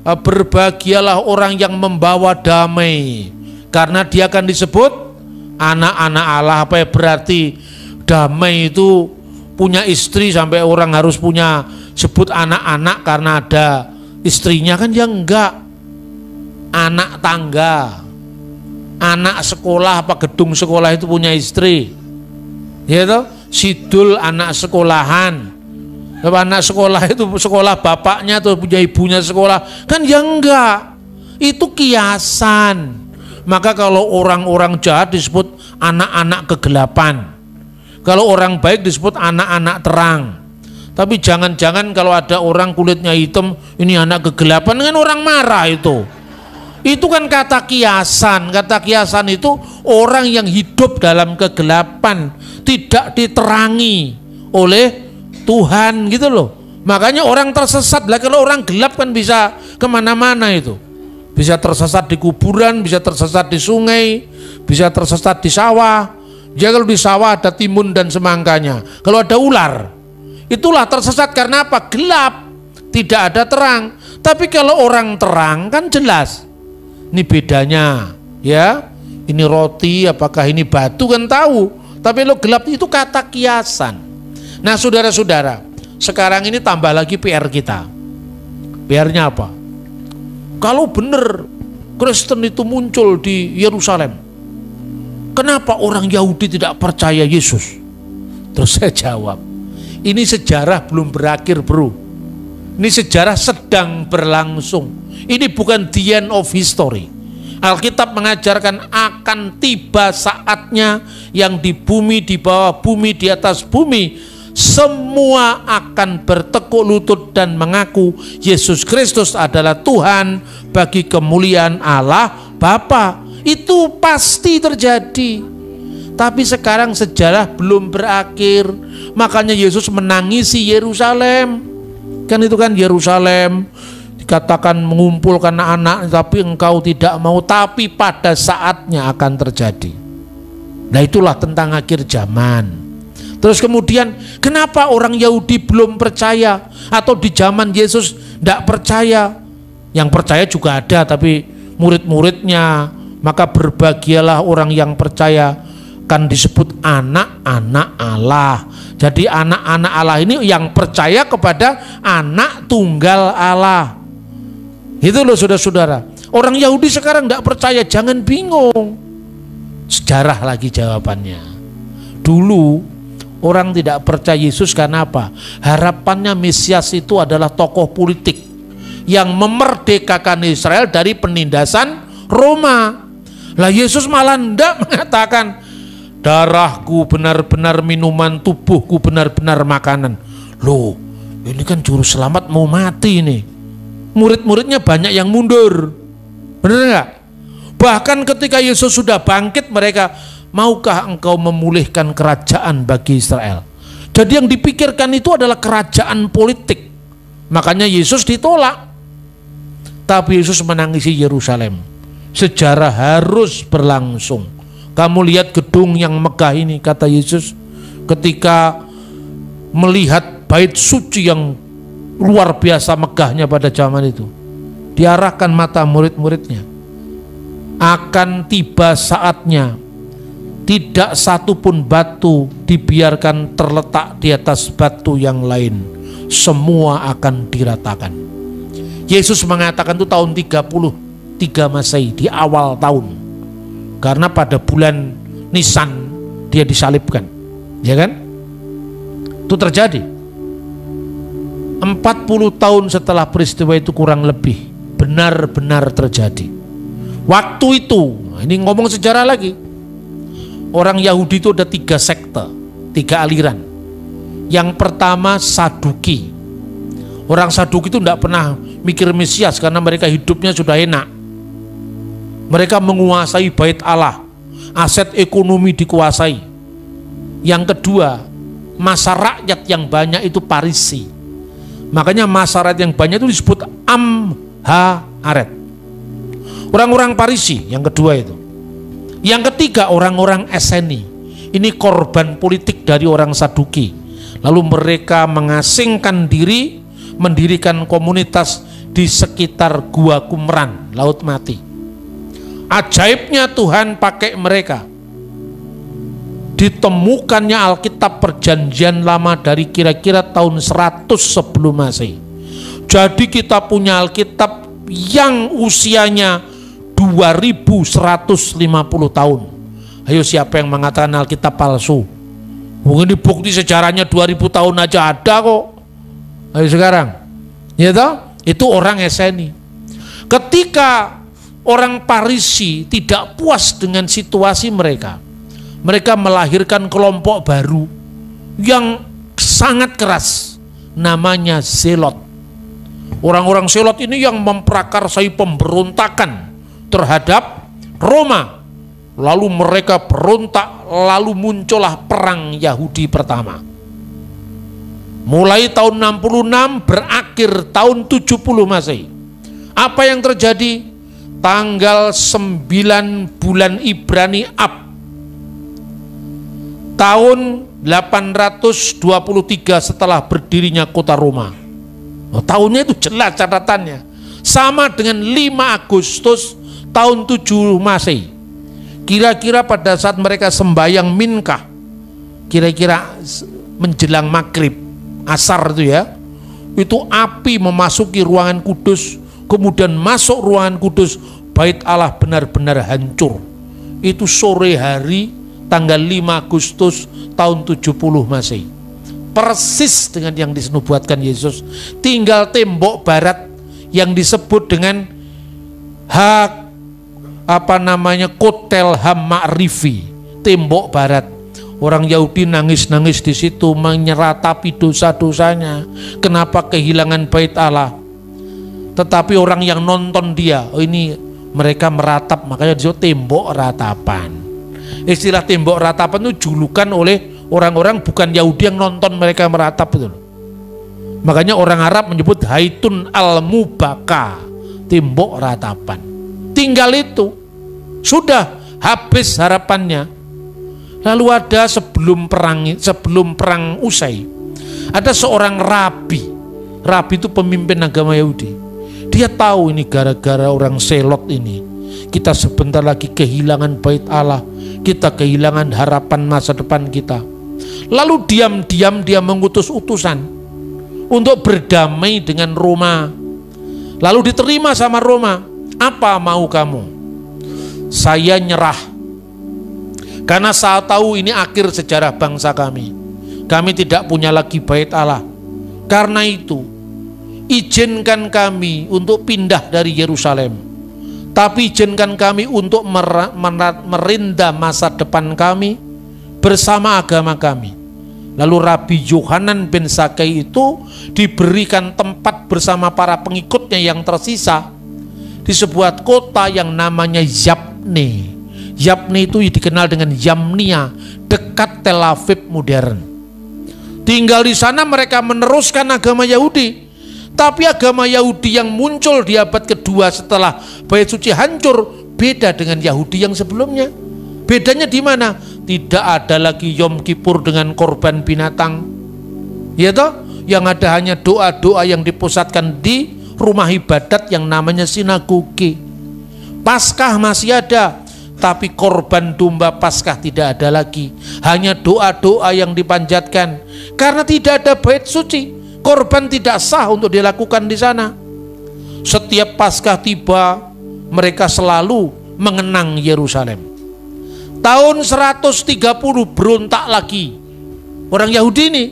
berbahagialah orang yang membawa damai, karena dia akan disebut anak-anak Allah. Apa ya berarti damai itu punya istri sampai orang harus punya sebut anak-anak karena ada istrinya? Kan ya enggak. Anak tangga, anak sekolah apa gedung sekolah itu punya istri. Ya toh? Sidul anak sekolahan. Anak sekolah itu sekolah bapaknya atau punya ibunya sekolah. Kan ya enggak. Itu kiasan. Maka kalau orang-orang jahat disebut anak-anak kegelapan. Kalau orang baik disebut anak-anak terang. Tapi jangan-jangan kalau ada orang kulitnya hitam, ini anak kegelapan, kan orang marah itu. Itu kan kata kiasan. Kata kiasan itu orang yang hidup dalam kegelapan, tidak diterangi oleh Tuhan gitu loh. Makanya orang tersesat lah. Kalau orang gelap kan bisa kemana-mana itu. Bisa tersesat di kuburan, bisa tersesat di sungai, bisa tersesat di sawah. Ya kalau di sawah ada timun dan semangkanya. Kalau ada ular, itulah tersesat karena apa? Gelap, tidak ada terang. Tapi kalau orang terang kan jelas. Ini bedanya, ya. ini roti, apakah ini batu, kan tahu. Tapi lo gelap itu kata kiasan. Nah saudara-saudara, sekarang ini tambah lagi PR kita. PR-nya apa? Kalau benar Kristen itu muncul di Yerusalem, kenapa orang Yahudi tidak percaya Yesus? Terus saya jawab, ini sejarah belum berakhir bro. Ini sejarah sedang berlangsung. Ini bukan the end of history. Alkitab mengajarkan akan tiba saatnya yang di bumi, di bawah bumi, di atas bumi, semua akan bertekuk lutut dan mengaku Yesus Kristus adalah Tuhan bagi kemuliaan Allah Bapa. Itu pasti terjadi. Tapi sekarang sejarah belum berakhir. Makanya Yesus menangisi Yerusalem. Kan itu kan Yerusalem dikatakan mengumpulkan anak-anak, tapi engkau tidak mau, tapi pada saatnya akan terjadi. Nah itulah tentang akhir zaman. Terus kemudian kenapa orang Yahudi belum percaya, atau di zaman Yesus tidak percaya? Yang percaya juga ada, tapi murid-muridnya. Maka berbahagialah orang yang percaya, kan disebut anak-anak Allah. Jadi anak-anak Allah ini yang percaya kepada anak tunggal Allah. Itu loh saudara-saudara. Orang Yahudi sekarang tidak percaya, jangan bingung. Sejarah lagi jawabannya. Dulu orang tidak percaya Yesus karena apa? Harapannya Mesias itu adalah tokoh politik yang memerdekakan Israel dari penindasan Roma. Lah Yesus malah tidak mengatakan darahku benar-benar minuman, tubuhku benar-benar makanan. Loh, ini kan juru selamat mau mati nih. Murid-muridnya banyak yang mundur. Benar enggak? Bahkan ketika Yesus sudah bangkit, mereka, maukah engkau memulihkan kerajaan bagi Israel? Jadi yang dipikirkan itu adalah kerajaan politik. Makanya Yesus ditolak. Tapi Yesus menangisi Yerusalem. Sejarah harus berlangsung. Kamu lihat gedung yang megah ini, kata Yesus, ketika melihat bait suci yang luar biasa megahnya pada zaman itu, diarahkan mata murid-muridnya, akan tiba saatnya tidak satupun batu dibiarkan terletak di atas batu yang lain, semua akan diratakan. Yesus mengatakan itu tahun 33 Masehi, di awal tahun, karena pada bulan Nisan dia disalibkan, ya kan? Itu terjadi 40 tahun setelah peristiwa itu, kurang lebih benar-benar terjadi. Waktu itu, ini ngomong sejarah lagi, orang Yahudi itu ada 3 sekte, 3 aliran. Yang pertama Saduki. Orang Saduki itu tidak pernah mikir Mesias karena mereka hidupnya sudah enak. Mereka menguasai bait Allah, aset ekonomi dikuasai. Yang kedua, masa rakyat yang banyak itu Parisi. Makanya masa rakyat yang banyak itu disebut Amharet. Orang-orang Parisi yang kedua itu. Yang ketiga orang-orang Eseni. Ini korban politik dari orang Saduki. Lalu mereka mengasingkan diri, mendirikan komunitas di sekitar Gua Qumran, Laut Mati. Ajaibnya Tuhan pakai mereka. Ditemukannya Alkitab Perjanjian Lama dari kira-kira tahun 100 sebelum Masehi. Jadi kita punya Alkitab yang usianya 2150 tahun. Ayo, siapa yang mengatakan Alkitab palsu? Mungkin di bukti sejarahnya 2000 tahun aja ada kok. Ayo sekarang, ya toh? Itu orang Eseni. Ketika orang Parisi tidak puas dengan situasi mereka, mereka melahirkan kelompok baru yang sangat keras, namanya Zelot. Orang-orang Zelot ini yang memprakarsai pemberontakan terhadap Roma. Lalu mereka berontak, lalu muncullah perang Yahudi pertama. Mulai tahun 66 berakhir tahun 70 Masehi. Apa yang terjadi? Tanggal 9 bulan Ibrani Ab, tahun 823 setelah berdirinya kota Roma. Tahunnya itu jelas catatannya. Sama dengan 5 Agustus tahun 7 Masehi. Kira-kira pada saat mereka sembahyang minkah, kira-kira menjelang maghrib, asar itu ya, itu api memasuki ruangan kudus, kemudian masuk ruangan kudus, bait Allah benar-benar hancur. Itu sore hari tanggal 5 Agustus tahun 70 Masehi. Persis dengan yang dinubuatkan Yesus. Tinggal tembok barat yang disebut dengan Kotel Ham-Ma'rifi, tembok barat. Orang Yahudi nangis-nangis di situ, menyeratapi dosa-dosanya. Kenapa kehilangan bait Allah? Tetapi orang yang nonton dia, ini mereka meratap, makanya disebut tembok ratapan. Istilah tembok ratapan itu julukan oleh orang-orang bukan Yahudi yang nonton mereka meratap itu. Makanya orang Arab menyebut Haitun al-Mubaka, tembok ratapan. Tinggal itu, sudah habis harapannya. Lalu ada sebelum perang usai, ada seorang rabi. Rabi itu pemimpin agama Yahudi. Dia tahu ini gara-gara orang Selot ini, kita sebentar lagi kehilangan bait Allah, kita kehilangan harapan masa depan kita. Lalu diam-diam dia mengutus utusan untuk berdamai dengan Roma. Lalu diterima sama Roma. Apa mau kamu? Saya nyerah, karena saya tahu ini akhir sejarah bangsa kami. Kami tidak punya lagi bait Allah. Karena itu, izinkan kami untuk pindah dari Yerusalem, tapi izinkan kami untuk merinda masa depan kami bersama agama kami. Lalu Rabi Yohanan bin Zakkai itu diberikan tempat bersama para pengikutnya yang tersisa di sebuah kota yang namanya Yapne. Yapne itu dikenal dengan Yamnia, dekat Tel Aviv modern. Tinggal di sana mereka meneruskan agama Yahudi. Tapi agama Yahudi yang muncul di abad kedua setelah bait suci hancur beda dengan Yahudi yang sebelumnya. Bedanya di mana? Tidak ada lagi Yom Kippur dengan korban binatang, ya toh? Yang ada hanya doa-doa yang dipusatkan di rumah ibadat yang namanya sinagoge. Paskah masih ada, tapi korban domba Paskah tidak ada lagi. Hanya doa-doa yang dipanjatkan, karena tidak ada bait suci. Korban tidak sah untuk dilakukan di sana. Setiap Paskah tiba, mereka selalu mengenang Yerusalem. Tahun 130 berontak lagi orang Yahudi ini.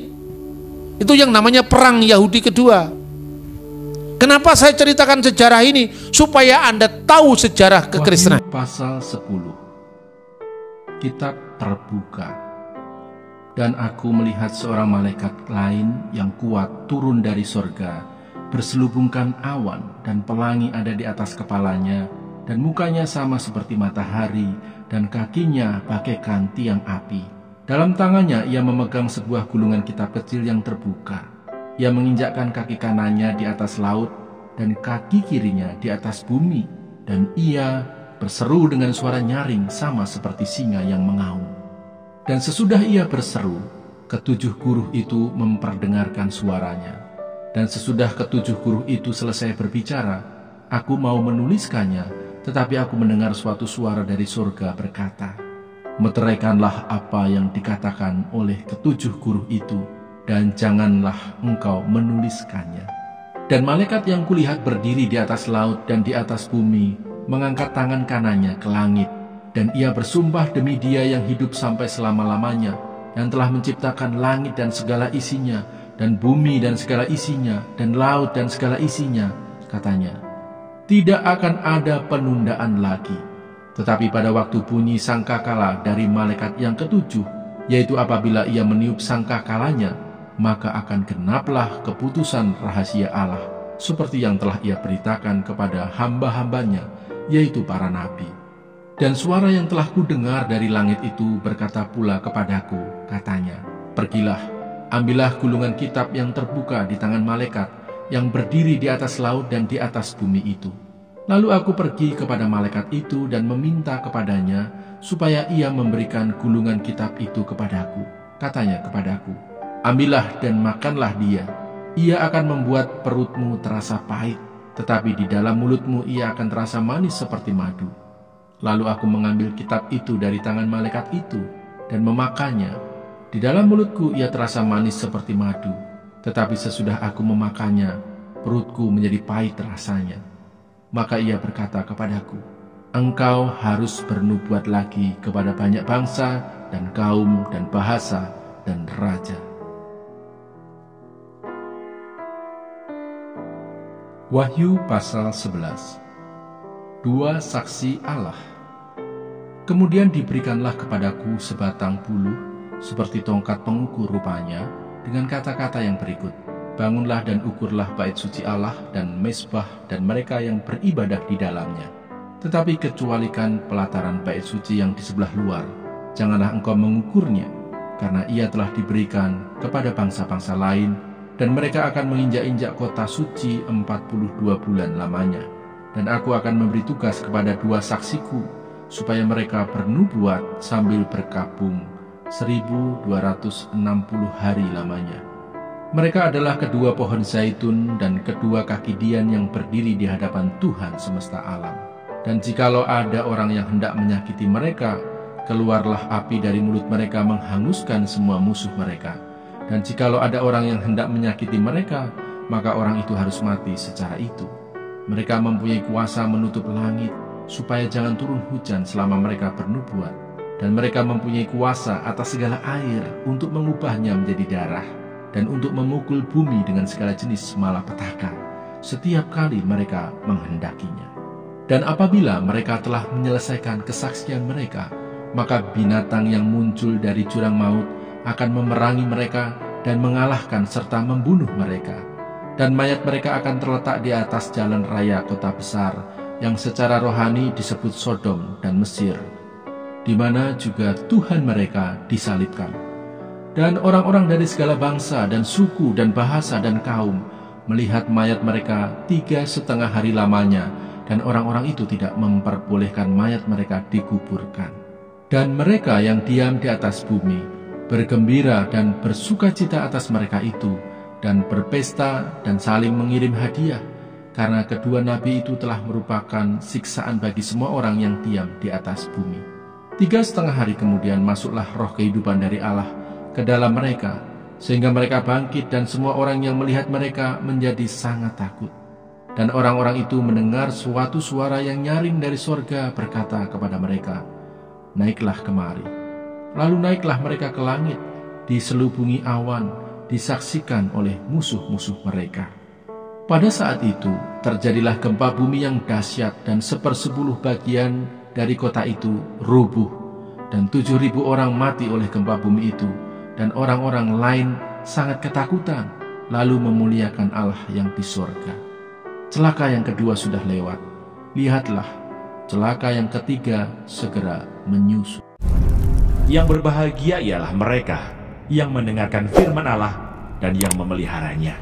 Itu yang namanya perang Yahudi kedua. Kenapa saya ceritakan sejarah ini? Supaya Anda tahu sejarah kekristenan. Pasal 10. Kitab terbuka. Dan aku melihat seorang malaikat lain yang kuat turun dari sorga, berselubungkan awan, dan pelangi ada di atas kepalanya, dan mukanya sama seperti matahari, dan kakinya bagaikan tiang api. Dalam tangannya ia memegang sebuah gulungan kitab kecil yang terbuka. Ia menginjakkan kaki kanannya di atas laut, dan kaki kirinya di atas bumi, dan ia berseru dengan suara nyaring sama seperti singa yang mengaum. Dan sesudah ia berseru, ketujuh guruh itu memperdengarkan suaranya. Dan sesudah ketujuh guruh itu selesai berbicara, aku mau menuliskannya, tetapi aku mendengar suatu suara dari surga berkata, meteraikanlah apa yang dikatakan oleh ketujuh guruh itu, dan janganlah engkau menuliskannya. Dan malaikat yang kulihat berdiri di atas laut dan di atas bumi, mengangkat tangan kanannya ke langit. Dan ia bersumpah demi Dia yang hidup sampai selama-lamanya, yang telah menciptakan langit dan segala isinya, dan bumi dan segala isinya, dan laut dan segala isinya, katanya, tidak akan ada penundaan lagi. Tetapi pada waktu bunyi sangkakala dari malaikat yang ketujuh, yaitu apabila ia meniup sangkakalanya, maka akan genaplah keputusan rahasia Allah, seperti yang telah ia beritakan kepada hamba-hambanya, yaitu para nabi. Dan suara yang telah kudengar dari langit itu berkata pula kepadaku, katanya, pergilah, ambillah gulungan kitab yang terbuka di tangan malaikat yang berdiri di atas laut dan di atas bumi itu. Lalu aku pergi kepada malaikat itu dan meminta kepadanya supaya ia memberikan gulungan kitab itu kepadaku. Katanya kepadaku, ambillah dan makanlah dia. Ia akan membuat perutmu terasa pahit, tetapi di dalam mulutmu ia akan terasa manis seperti madu. Lalu aku mengambil kitab itu dari tangan malaikat itu dan memakannya. Di dalam mulutku ia terasa manis seperti madu, tetapi sesudah aku memakannya, perutku menjadi pahit rasanya. Maka ia berkata kepadaku, engkau harus bernubuat lagi kepada banyak bangsa dan kaum dan bahasa dan raja. Wahyu pasal 11. Dua saksi Allah. Kemudian diberikanlah kepadaku sebatang bulu, seperti tongkat pengukur rupanya, dengan kata-kata yang berikut, bangunlah dan ukurlah bait suci Allah dan mezbah dan mereka yang beribadah di dalamnya. Tetapi kecualikan pelataran bait suci yang di sebelah luar, janganlah engkau mengukurnya, karena ia telah diberikan kepada bangsa-bangsa lain, dan mereka akan menginjak-injak kota suci 42 bulan lamanya. Dan aku akan memberi tugas kepada dua saksiku, supaya mereka bernubuat sambil berkabung 1260 hari lamanya. Mereka adalah kedua pohon zaitun dan kedua kaki dian yang berdiri di hadapan Tuhan semesta alam. Dan jikalau ada orang yang hendak menyakiti mereka, keluarlah api dari mulut mereka menghanguskan semua musuh mereka. Dan jikalau ada orang yang hendak menyakiti mereka, maka orang itu harus mati secara itu. Mereka mempunyai kuasa menutup langit, supaya jangan turun hujan selama mereka bernubuat. Dan mereka mempunyai kuasa atas segala air untuk mengubahnya menjadi darah, dan untuk memukul bumi dengan segala jenis malapetaka, setiap kali mereka menghendakinya. Dan apabila mereka telah menyelesaikan kesaksian mereka, maka binatang yang muncul dari jurang maut akan memerangi mereka dan mengalahkan serta membunuh mereka. Dan mayat mereka akan terletak di atas jalan raya kota besar yang secara rohani disebut Sodom dan Mesir, di mana juga Tuhan mereka disalibkan. Dan orang-orang dari segala bangsa dan suku dan bahasa dan kaum melihat mayat mereka 3,5 hari lamanya, dan orang-orang itu tidak memperbolehkan mayat mereka dikuburkan. Dan mereka yang diam di atas bumi bergembira dan bersukacita atas mereka itu, dan berpesta dan saling mengirim hadiah, karena kedua nabi itu telah merupakan siksaan bagi semua orang yang diam di atas bumi. 3,5 hari kemudian masuklah roh kehidupan dari Allah ke dalam mereka, sehingga mereka bangkit, dan semua orang yang melihat mereka menjadi sangat takut. Dan orang-orang itu mendengar suatu suara yang nyaring dari sorga berkata kepada mereka, naiklah kemari. Lalu naiklah mereka ke langit, diselubungi awan, disaksikan oleh musuh-musuh mereka. Pada saat itu terjadilah gempa bumi yang dahsyat, dan 1/10 bagian dari kota itu rubuh, dan 7.000 orang mati oleh gempa bumi itu. Dan orang-orang lain sangat ketakutan, lalu memuliakan Allah yang di sorga. Celaka yang kedua sudah lewat, lihatlah, celaka yang ketiga segera menyusul. Yang berbahagia ialah mereka yang mendengarkan firman Allah dan yang memeliharanya.